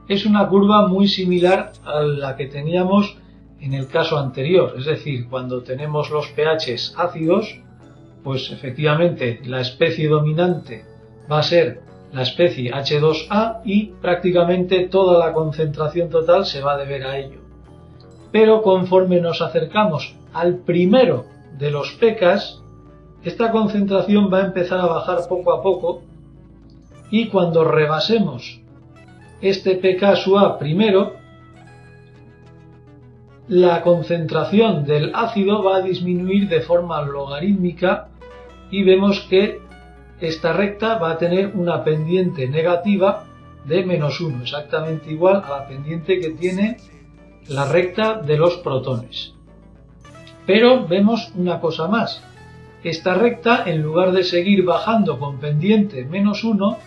es una curva muy similar a la que teníamos en el caso anterior, es decir, cuando tenemos los pHs ácidos, pues efectivamente la especie dominante va a ser la especie H2A y prácticamente toda la concentración total se va a deber a ello. Pero conforme nos acercamos al primero de los pKs, esta concentración va a empezar a bajar poco a poco y cuando rebasemos este pK sub A primero, la concentración del ácido va a disminuir de forma logarítmica y vemos que esta recta va a tener una pendiente negativa de menos 1, exactamente igual a la pendiente que tiene la recta de los protones. Pero vemos una cosa más. Esta recta, en lugar de seguir bajando con pendiente menos 1,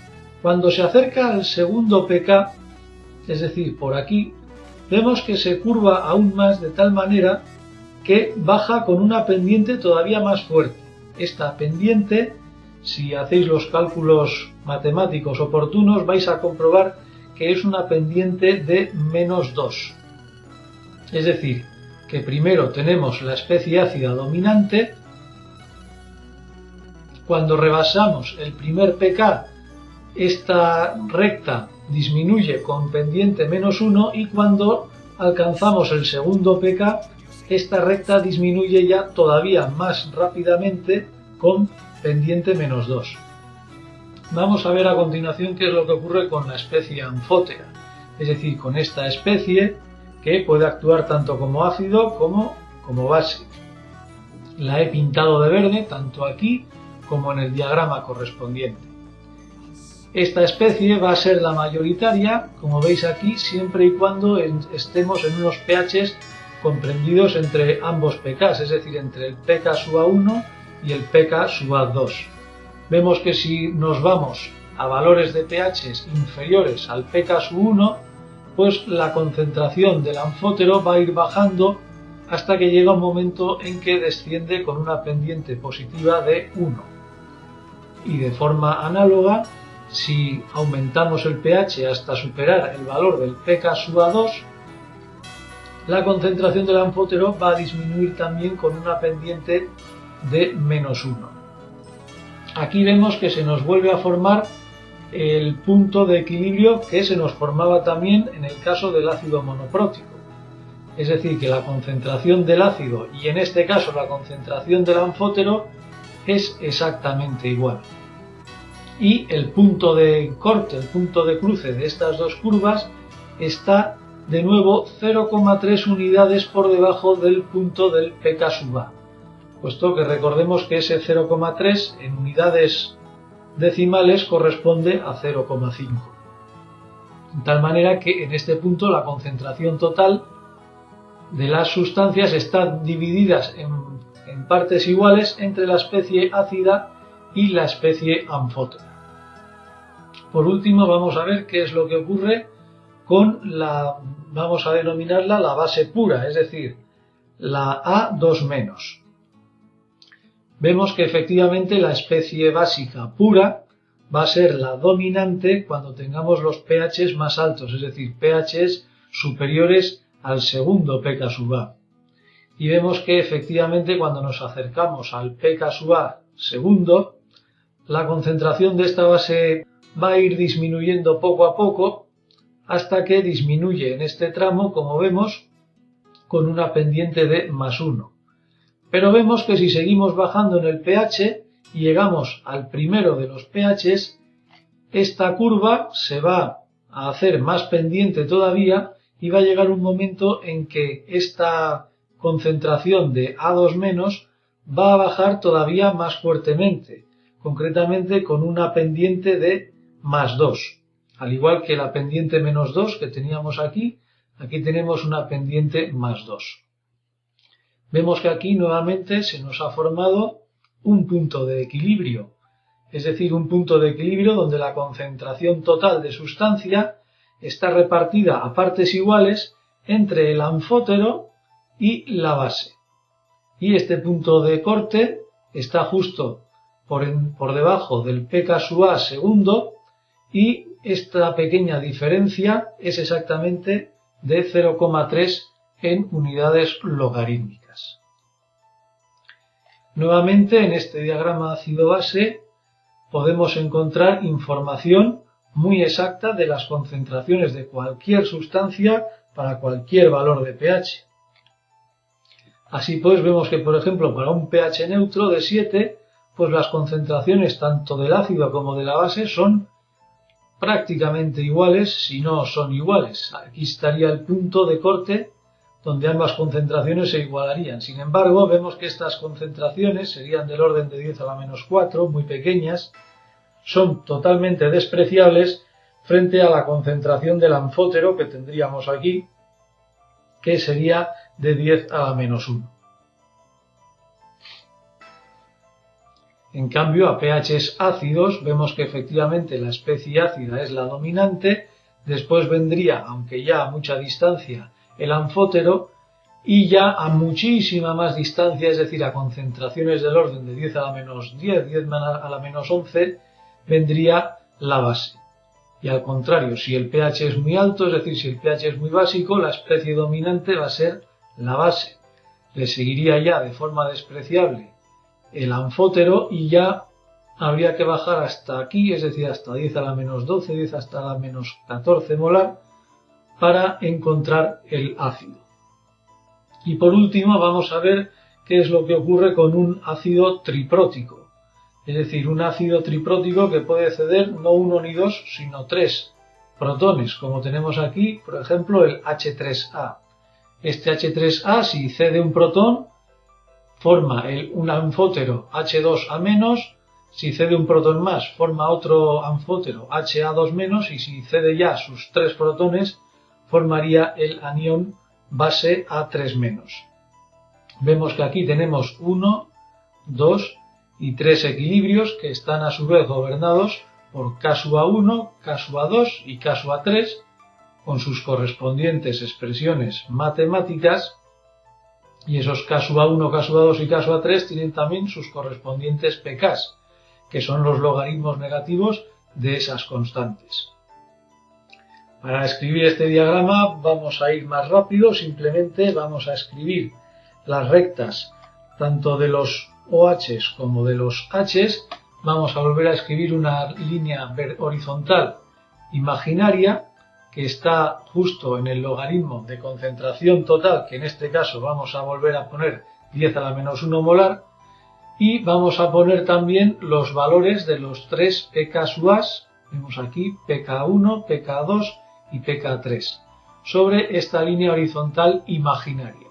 cuando se acerca al segundo pK, es decir, por aquí, vemos que se curva aún más de tal manera que baja con una pendiente todavía más fuerte. Esta pendiente, si hacéis los cálculos matemáticos oportunos, vais a comprobar que es una pendiente de menos 2. Es decir, que primero tenemos la especie ácida dominante. Cuando rebasamos el primer pK, esta recta disminuye con pendiente menos 1 y cuando alcanzamos el segundo pK, esta recta disminuye ya todavía más rápidamente con pendiente menos 2. Vamos a ver a continuación qué es lo que ocurre con la especie Amphotera, es decir, con esta especie que puede actuar tanto como ácido como base. La he pintado de verde tanto aquí como en el diagrama correspondiente. Esta especie va a ser la mayoritaria, como veis aquí, siempre y cuando estemos en unos pHs comprendidos entre ambos pKs, es decir, entre el pK sub A1 y el pK sub A2. Vemos que si nos vamos a valores de pHs inferiores al pK sub 1, pues la concentración del anfótero va a ir bajando hasta que llega un momento en que desciende con una pendiente positiva de 1. Y de forma análoga, si aumentamos el pH hasta superar el valor del pK sub A2, la concentración del anfótero va a disminuir también con una pendiente de menos 1. Aquí vemos que se nos vuelve a formar el punto de equilibrio que se nos formaba también en el caso del ácido monoprótico. Es decir, que la concentración del ácido y en este caso la concentración del anfótero es exactamente igual. Y el punto de corte, el punto de cruce de estas dos curvas está de nuevo 0,3 unidades por debajo del punto del pK sub A, puesto que recordemos que ese 0,3 en unidades decimales corresponde a 0,5. de tal manera que en este punto la concentración total de las sustancias están divididas en partes iguales entre la especie ácida y la especie anfótera. Por último, vamos a ver qué es lo que ocurre con vamos a denominarla la base pura, es decir, la A2-. Vemos que efectivamente la especie básica pura va a ser la dominante cuando tengamos los pHs más altos, es decir, pHs superiores al segundo pK-A. Y vemos que efectivamente cuando nos acercamos al pK-A segundo, la concentración de esta base va a ir disminuyendo poco a poco hasta que disminuye en este tramo, como vemos, con una pendiente de +1. Pero vemos que si seguimos bajando en el pH y llegamos al primero de los pHs, esta curva se va a hacer más pendiente todavía y va a llegar un momento en que esta concentración de A2- va a bajar todavía más fuertemente, concretamente con una pendiente de +2. Al igual que la pendiente -2 que teníamos aquí, aquí tenemos una pendiente +2. Vemos que aquí nuevamente se nos ha formado un punto de equilibrio, es decir, un punto de equilibrio donde la concentración total de sustancia está repartida a partes iguales entre el anfótero y la base. Y este punto de corte está justo por debajo del pK-A segundo y esta pequeña diferencia es exactamente de 0,3 en unidades logarítmicas. Nuevamente, en este diagrama ácido-base podemos encontrar información muy exacta de las concentraciones de cualquier sustancia para cualquier valor de pH. Así pues, vemos que, por ejemplo, para un pH neutro de 7, pues las concentraciones tanto del ácido como de la base son prácticamente iguales, si no son iguales. Aquí estaría el punto de corte donde ambas concentraciones se igualarían. Sin embargo, vemos que estas concentraciones serían del orden de 10⁻⁴, muy pequeñas, son totalmente despreciables frente a la concentración del anfótero que tendríamos aquí, que sería de 10⁻⁻⁴. En cambio, a pHs ácidos vemos que efectivamente la especie ácida es la dominante, después vendría, aunque ya a mucha distancia, el anfótero, y ya a muchísima más distancia, es decir, a concentraciones del orden de 10⁻⁻10, 10⁻⁻11, vendría la base. Y al contrario, si el pH es muy alto, es decir, si el pH es muy básico, la especie dominante va a ser la base. Le seguiría ya de forma despreciable el anfótero y ya habría que bajar hasta aquí, es decir, hasta 10⁻⁻12, 10 hasta la -14 molar, para encontrar el ácido. Y por último vamos a ver qué es lo que ocurre con un ácido triprótico, es decir, un ácido triprótico que puede ceder no 1 ni 2, sino 3 protones, como tenemos aquí, por ejemplo, el H3A. Este H3A, si cede un protón, forma un anfótero H2A-, si cede un protón más, forma otro anfótero HA2-, y si cede ya sus 3 protones, formaría el anión base A3-. Vemos que aquí tenemos 1, 2 y 3 equilibrios que están a su vez gobernados por KSUA1, KSUA2 y KSUA3, con sus correspondientes expresiones matemáticas, y esos KSUA1, KSUA2 y KSUA3 tienen también sus correspondientes pKs, que son los logaritmos negativos de esas constantes. Para escribir este diagrama vamos a ir más rápido, simplemente vamos a escribir las rectas tanto de los OHs como de los Hs. Vamos a volver a escribir una línea horizontal imaginaria que está justo en el logaritmo de concentración total, que en este caso vamos a volver a poner 10⁻⁻1 molar, y vamos a poner también los valores de los 3 pKSUAs, vemos aquí pK1, pK2 y pK3, sobre esta línea horizontal imaginaria.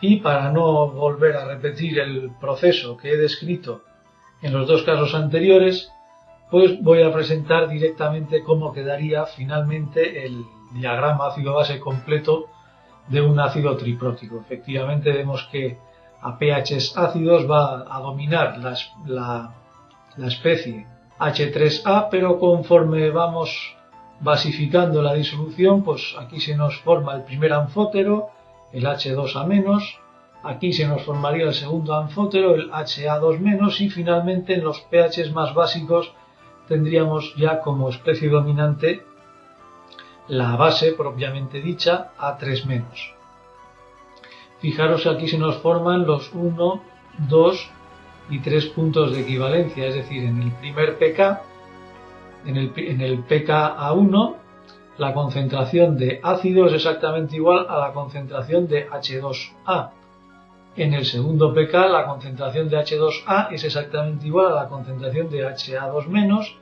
Y para no volver a repetir el proceso que he descrito en los dos casos anteriores, pues voy a presentar directamente cómo quedaría finalmente el diagrama ácido-base completo de un ácido triprótico. Efectivamente vemos que a pHs ácidos va a dominar la especie H3A, pero conforme vamos basificando la disolución, pues aquí se nos forma el primer anfótero, el H2A-, aquí se nos formaría el segundo anfótero, el HA2-, y finalmente en los pHs más básicos tendríamos ya como especie dominante la base propiamente dicha, A3-. Fijaros que aquí se nos forman los 1, 2 y 3 puntos de equivalencia, es decir, en el primer pK, en el pKa1, la concentración de ácido es exactamente igual a la concentración de H2A. En el segundo pK, la concentración de H2A es exactamente igual a la concentración de HA2-,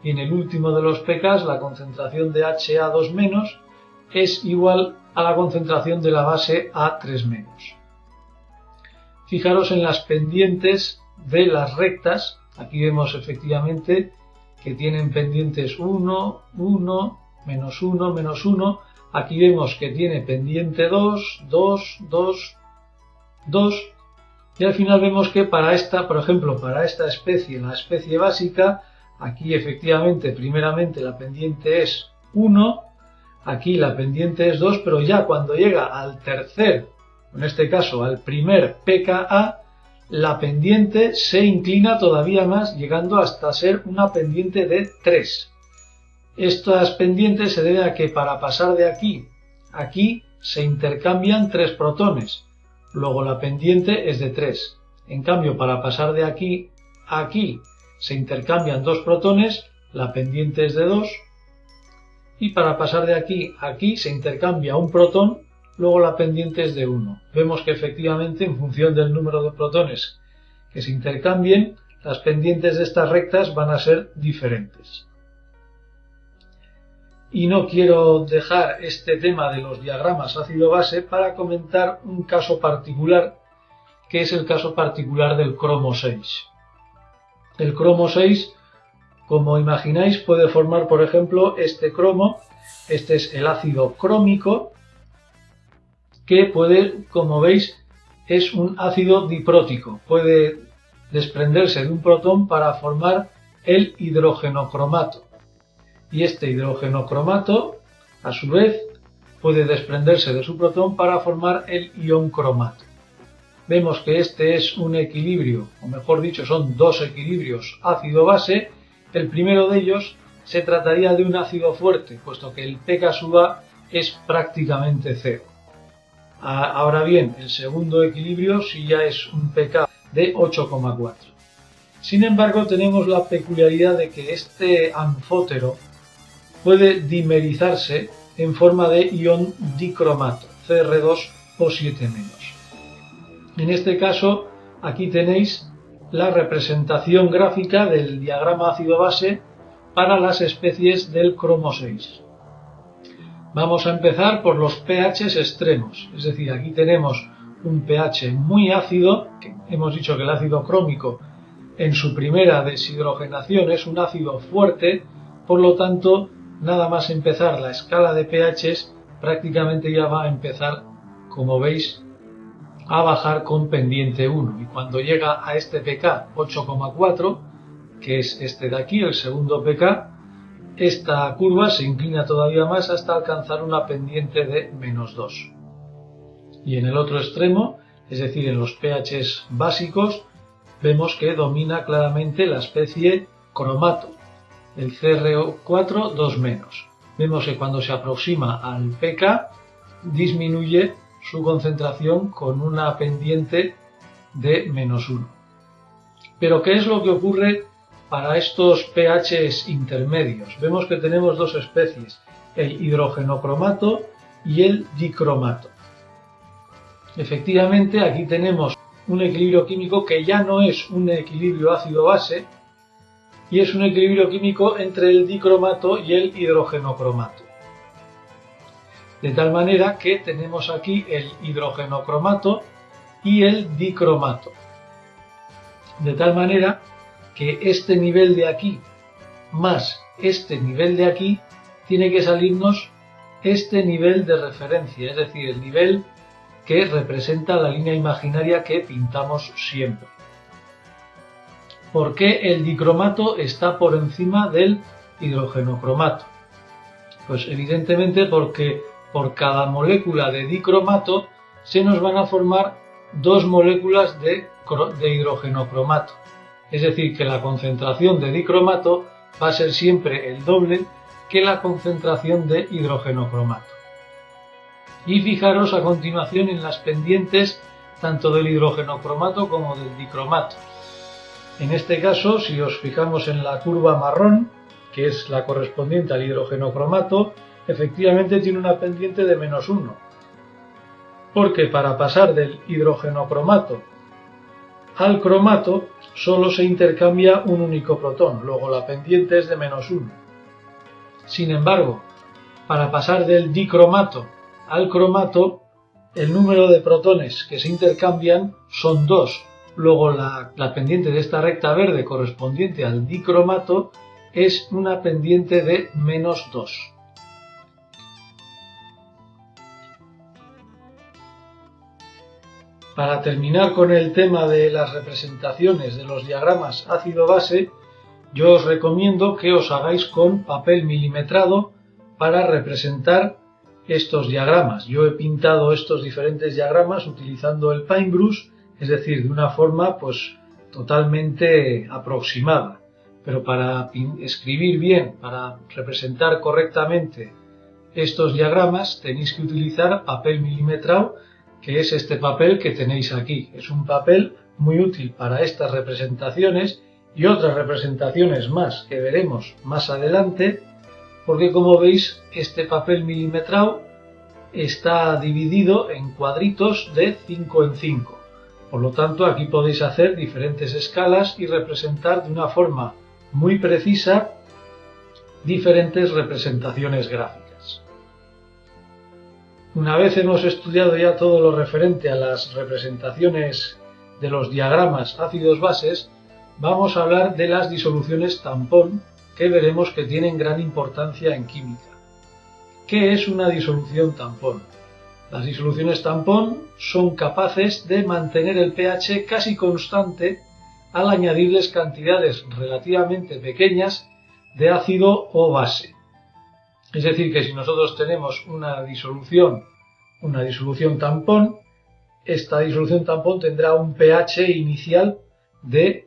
y en el último de los pKs, la concentración de HA2- es igual a la concentración de la base A3-. Fijaros en las pendientes de las rectas. Aquí vemos efectivamente que tienen pendientes 1, 1, menos 1, menos 1. Aquí vemos que tiene pendiente 2, 2, 2, 2. Y al final vemos que para esta, por ejemplo, para esta especie, la especie básica, aquí efectivamente, primeramente la pendiente es 1, aquí la pendiente es 2, pero ya cuando llega al tercer, en este caso al primer pKa, la pendiente se inclina todavía más, llegando hasta ser una pendiente de 3. Estas pendientes se deben a que para pasar de aquí a aquí se intercambian 3 protones, luego la pendiente es de 3. En cambio, para pasar de aquí a aquí se intercambian 2 protones, la pendiente es de 2, y para pasar de aquí a aquí se intercambia un protón, luego la pendiente es de 1. Vemos que efectivamente, en función del número de protones que se intercambien, las pendientes de estas rectas van a ser diferentes. Y no quiero dejar este tema de los diagramas ácido-base para comentar un caso particular, que es el caso particular del cromo 6. El cromo 6, como imagináis, puede formar, por ejemplo, este cromo. Este es el ácido crómico, que puede, como veis, es un ácido diprótico. Puede desprenderse de un protón para formar el hidrogenocromato. Y este hidrogenocromato, a su vez, puede desprenderse de su protón para formar el ion cromato. Vemos que este es un equilibrio, o mejor dicho, son dos equilibrios ácido-base. El primero de ellos se trataría de un ácido fuerte, puesto que el pK es prácticamente cero. Ahora bien, el segundo equilibrio sí ya es un pK de 8,4. Sin embargo, tenemos la peculiaridad de que este anfótero puede dimerizarse en forma de ion dicromato, Cr2O7-. En este caso, aquí tenéis la representación gráfica del diagrama ácido-base para las especies del cromo 6. Vamos a empezar por los pHs extremos, es decir, aquí tenemos un pH muy ácido, que hemos dicho que el ácido crómico en su primera deshidrogenación es un ácido fuerte, por lo tanto, nada más empezar la escala de pHs, prácticamente ya va a empezar, como veis, a bajar con pendiente 1. Y cuando llega a este pK 8,4, que es este de aquí, el segundo pK, esta curva se inclina todavía más hasta alcanzar una pendiente de -2. Y en el otro extremo, es decir, en los pHs básicos, vemos que domina claramente la especie cromato, el Cr4 2-. Vemos que cuando se aproxima al pK disminuye su concentración con una pendiente de -1. Pero ¿qué es lo que ocurre para estos pHs intermedios? Vemos que tenemos dos especies, el hidrogenocromato y el dicromato. Efectivamente, aquí tenemos un equilibrio químico que ya no es un equilibrio ácido-base, y es un equilibrio químico entre el dicromato y el hidrogenocromato. De tal manera que tenemos aquí el hidrogenocromato y el dicromato. De tal manera que este nivel de aquí más este nivel de aquí, tiene que salirnos este nivel de referencia, es decir, el nivel que representa la línea imaginaria que pintamos siempre. ¿Por qué el dicromato está por encima del hidrogenocromato? Pues evidentemente porque por cada molécula de dicromato se nos van a formar dos moléculas de hidrogenocromato. Es decir, que la concentración de dicromato va a ser siempre el doble que la concentración de hidrogenocromato. Y fijaros a continuación en las pendientes tanto del hidrogenocromato como del dicromato. En este caso, si os fijamos en la curva marrón, que es la correspondiente al hidrogenocromato, efectivamente tiene una pendiente de -1. Porque para pasar del hidrogenocromato al cromato solo se intercambia un único protón, luego la pendiente es de -1. Sin embargo, para pasar del dicromato al cromato, el número de protones que se intercambian son 2. Luego la pendiente de esta recta verde correspondiente al dicromato es una pendiente de -2. Para terminar con el tema de las representaciones de los diagramas ácido-base, yo os recomiendo que os hagáis con papel milimetrado para representar estos diagramas. Yo he pintado estos diferentes diagramas utilizando el paintbrush, es decir, de una forma pues totalmente aproximada. Pero para escribir bien, para representar correctamente estos diagramas, tenéis que utilizar papel milimetrado, que es este papel que tenéis aquí. Es un papel muy útil para estas representaciones y otras representaciones más que veremos más adelante, porque como veis este papel milimetrado está dividido en cuadritos de 5 en 5. Por lo tanto, aquí podéis hacer diferentes escalas y representar de una forma muy precisa diferentes representaciones gráficas. Una vez hemos estudiado ya todo lo referente a las representaciones de los diagramas ácidos-bases, vamos a hablar de las disoluciones tampón, que veremos que tienen gran importancia en química. ¿Qué es una disolución tampón? Las disoluciones tampón son capaces de mantener el pH casi constante al añadirles cantidades relativamente pequeñas de ácido o base. Es decir, que si nosotros tenemos una disolución tampón, esta disolución tampón tendrá un pH inicial de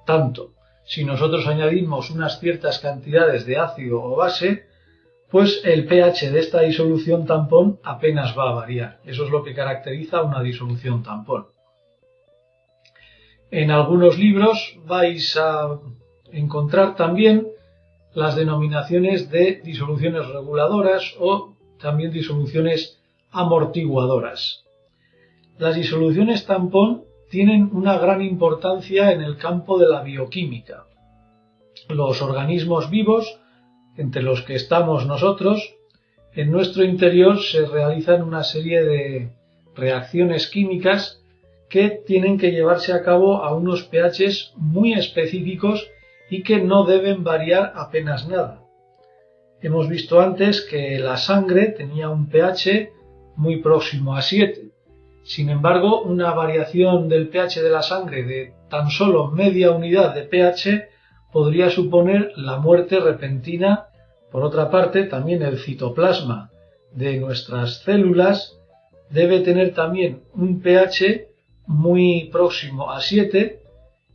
tanto. Si nosotros añadimos unas ciertas cantidades de ácido o base, pues el pH de esta disolución tampón apenas va a variar. Eso es lo que caracteriza una disolución tampón. En algunos libros vais a encontrar también las denominaciones de disoluciones reguladoras o también disoluciones amortiguadoras. Las disoluciones tampón tienen una gran importancia en el campo de la bioquímica. Los organismos vivos, entre los que estamos nosotros, en nuestro interior se realizan una serie de reacciones químicas que tienen que llevarse a cabo a unos pHs muy específicos y que no deben variar apenas nada. Hemos visto antes que la sangre tenía un pH muy próximo a 7. Sin embargo, una variación del pH de la sangre de tan solo media unidad de pH podría suponer la muerte repentina. Por otra parte, también el citoplasma de nuestras células debe tener también un pH muy próximo a 7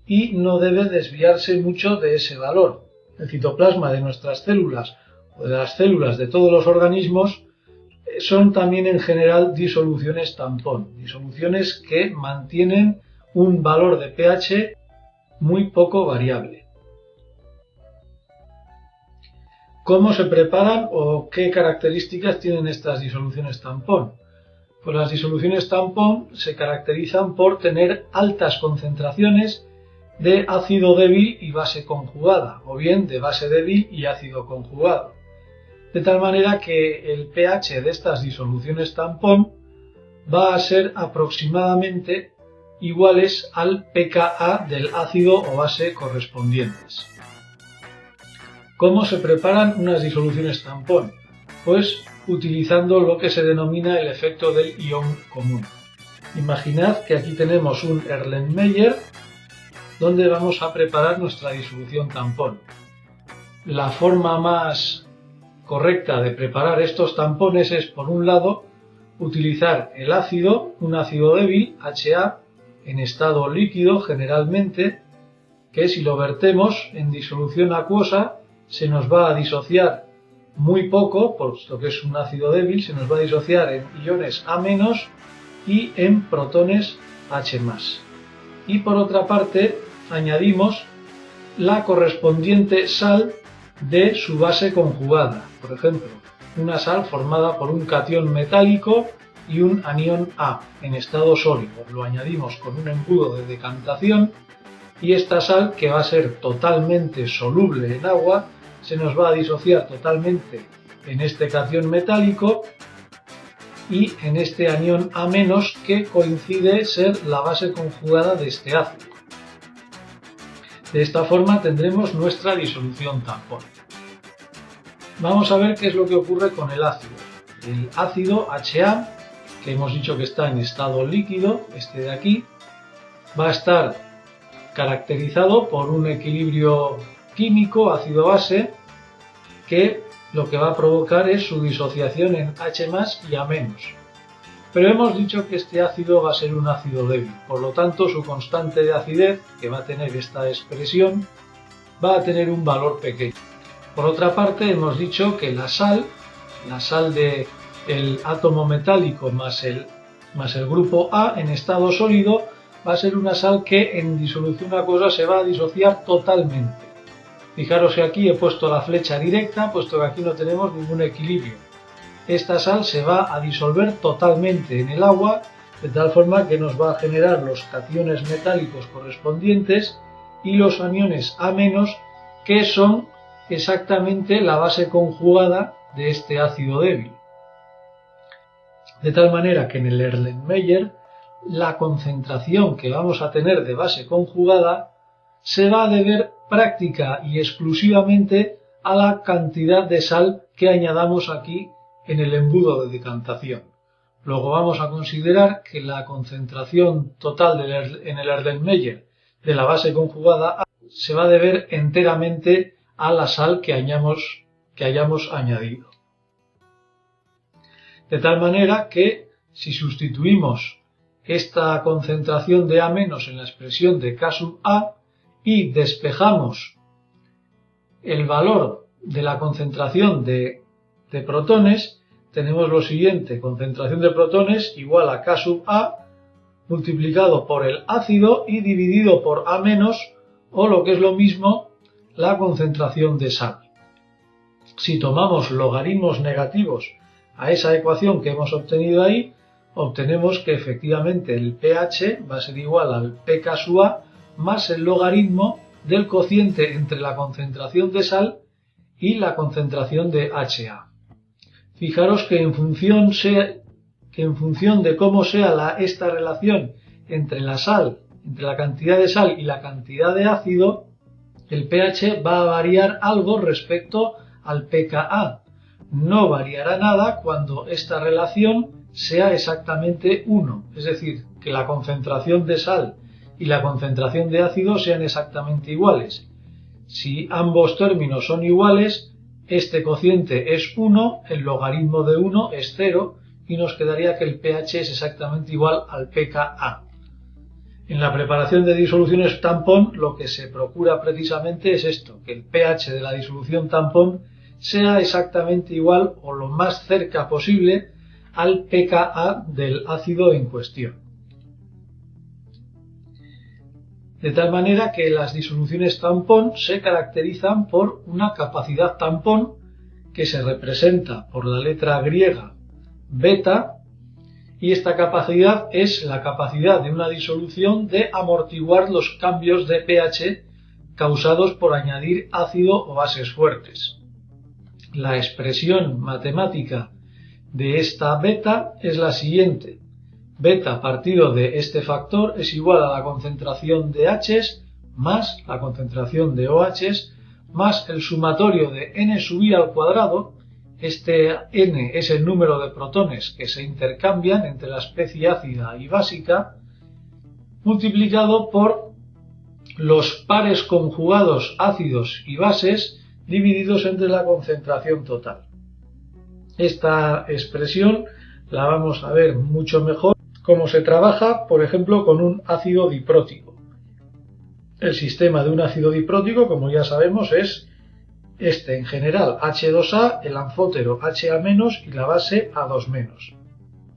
y no debe desviarse mucho de ese valor. El citoplasma de nuestras células o de las células de todos los organismos son también en general disoluciones tampón, disoluciones que mantienen un valor de pH muy poco variable. ¿Cómo se preparan o qué características tienen estas disoluciones tampón? Pues las disoluciones tampón se caracterizan por tener altas concentraciones de ácido débil y base conjugada, o bien de base débil y ácido conjugado. De tal manera que el pH de estas disoluciones tampón va a ser aproximadamente iguales al pKa del ácido o base correspondientes. ¿Cómo se preparan unas disoluciones tampón? Pues utilizando lo que se denomina el efecto del ion común. Imaginad que aquí tenemos un Erlenmeyer donde vamos a preparar nuestra disolución tampón. La forma más correcta de preparar estos tampones es, por un lado, utilizar el ácido, un ácido débil, HA, en estado líquido generalmente, que si lo vertemos en disolución acuosa se nos va a disociar muy poco, puesto que es un ácido débil, se nos va a disociar en iones A- y en protones H+. Y por otra parte añadimos la correspondiente sal de su base conjugada, por ejemplo, una sal formada por un catión metálico y un anión A en estado sólido. Lo añadimos con un embudo de decantación y esta sal, que va a ser totalmente soluble en agua, se nos va a disociar totalmente en este catión metálico y en este anión A-, que coincide ser la base conjugada de este ácido. De esta forma tendremos nuestra disolución tampón. Vamos a ver qué es lo que ocurre con el ácido. El ácido HA, que hemos dicho que está en estado líquido, este de aquí, va a estar caracterizado por un equilibrio químico ácido-base que lo que va a provocar es su disociación en H+ y A-. Pero hemos dicho que este ácido va a ser un ácido débil, por lo tanto su constante de acidez, que va a tener esta expresión, va a tener un valor pequeño. Por otra parte, hemos dicho que la sal del átomo metálico más el grupo A en estado sólido va a ser una sal que en disolución acuosa se va a disociar totalmente. Fijaros que aquí he puesto la flecha directa, puesto que aquí no tenemos ningún equilibrio. Esta sal se va a disolver totalmente en el agua, de tal forma que nos va a generar los cationes metálicos correspondientes y los aniones A-, que son exactamente la base conjugada de este ácido débil. De tal manera que en el Erlenmeyer la concentración que vamos a tener de base conjugada se va a deber práctica y exclusivamente a la cantidad de sal que añadamos aquí en el embudo de decantación. Luego vamos a considerar que la concentración total en el Erlenmeyer de la base conjugada se va a deber enteramente a la sal que hayamos añadido. De tal manera que si sustituimos esta concentración de A- en la expresión de K sub A y despejamos el valor de la concentración de protones, tenemos lo siguiente: concentración de protones igual a K sub A multiplicado por el ácido y dividido por A-, o lo que es lo mismo, la concentración de sal. Si tomamos logaritmos negativos a esa ecuación que hemos obtenido ahí, obtenemos que efectivamente el pH va a ser igual al pK sub A más el logaritmo del cociente entre la concentración de sal y la concentración de HA. Fijaros que en función de cómo sea esta relación entre la cantidad de sal y la cantidad de ácido, el pH va a variar algo respecto al pKa. No variará nada cuando esta relación sea exactamente 1, es decir, que la concentración de sal y la concentración de ácido sean exactamente iguales. Si ambos términos son iguales, este cociente es 1, el logaritmo de 1 es 0 y nos quedaría que el pH es exactamente igual al pKa. En la preparación de disoluciones tampón lo que se procura precisamente es esto, que el pH de la disolución tampón sea exactamente igual o lo más cerca posible al pKa del ácido en cuestión. De tal manera que las disoluciones tampón se caracterizan por una capacidad tampón que se representa por la letra griega beta, y esta capacidad es la capacidad de una disolución de amortiguar los cambios de pH causados por añadir ácido o bases fuertes. La expresión matemática de esta beta es la siguiente: beta partido de este factor es igual a la concentración de H más la concentración de OH más el sumatorio de n sub i al cuadrado. Este n es el número de protones que se intercambian entre la especie ácida y básica, multiplicado por los pares conjugados ácidos y bases divididos entre la concentración total. Esta expresión la vamos a ver mucho mejor cómo se trabaja, por ejemplo, con un ácido diprótico. El sistema de un ácido diprótico, como ya sabemos, es este en general H2A, el anfótero HA- y la base A2-.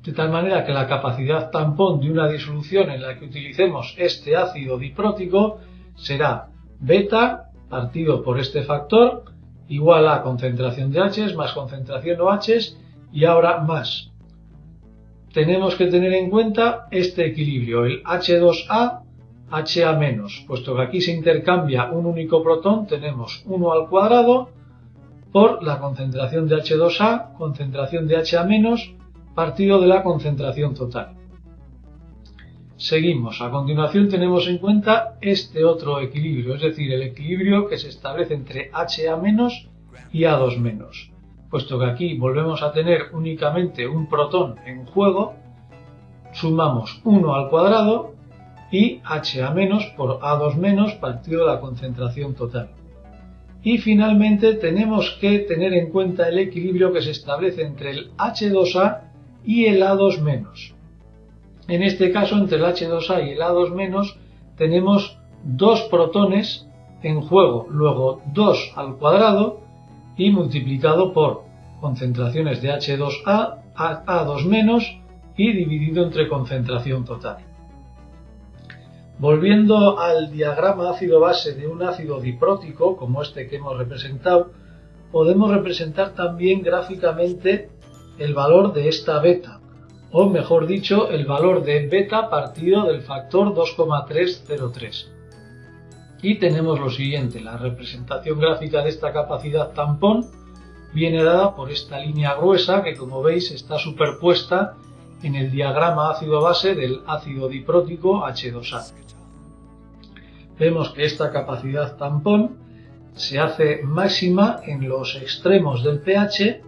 De tal manera que la capacidad tampón de una disolución en la que utilicemos este ácido diprótico será beta partido por este factor igual a concentración de H más concentración OH y ahora más. Tenemos que tener en cuenta este equilibrio, el H2A, HA-, puesto que aquí se intercambia un único protón, tenemos 1 al cuadrado por la concentración de H2A, concentración de HA- partido de la concentración total. Seguimos. A continuación tenemos en cuenta este otro equilibrio, es decir, el equilibrio que se establece entre HA- y A2-. Puesto que aquí volvemos a tener únicamente un protón en juego, sumamos 1 al cuadrado y HA- por A2- partido de la concentración total. Y finalmente tenemos que tener en cuenta el equilibrio que se establece entre el H2A y el A2-. En este caso, entre el H2A y el A2- tenemos dos protones en juego, luego 2 al cuadrado y multiplicado por concentraciones de H2A, A2- y dividido entre concentración total. Volviendo al diagrama ácido-base de un ácido diprótico, como este que hemos representado, podemos representar también gráficamente el valor de esta beta, o mejor dicho, el valor de beta partido del factor 2,303. Y tenemos lo siguiente, la representación gráfica de esta capacidad tampón viene dada por esta línea gruesa que, como veis, está superpuesta en el diagrama ácido-base del ácido diprótico H2A. Vemos que esta capacidad tampón se hace máxima en los extremos del pH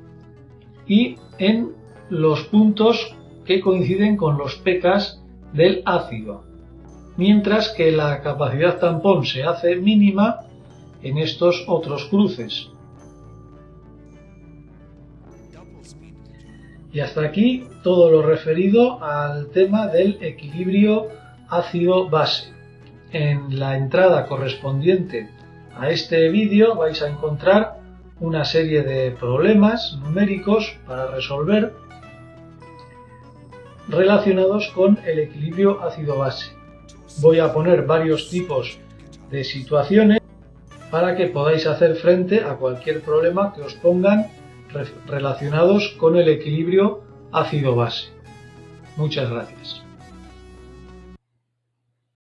y en los puntos que coinciden con los pK del ácido, mientras que la capacidad tampón se hace mínima en estos otros cruces. Y hasta aquí todo lo referido al tema del equilibrio ácido-base. En la entrada correspondiente a este vídeo vais a encontrar una serie de problemas numéricos para resolver relacionados con el equilibrio ácido-base. Voy a poner varios tipos de situaciones para que podáis hacer frente a cualquier problema que os pongan relacionados con el equilibrio ácido-base. Muchas gracias.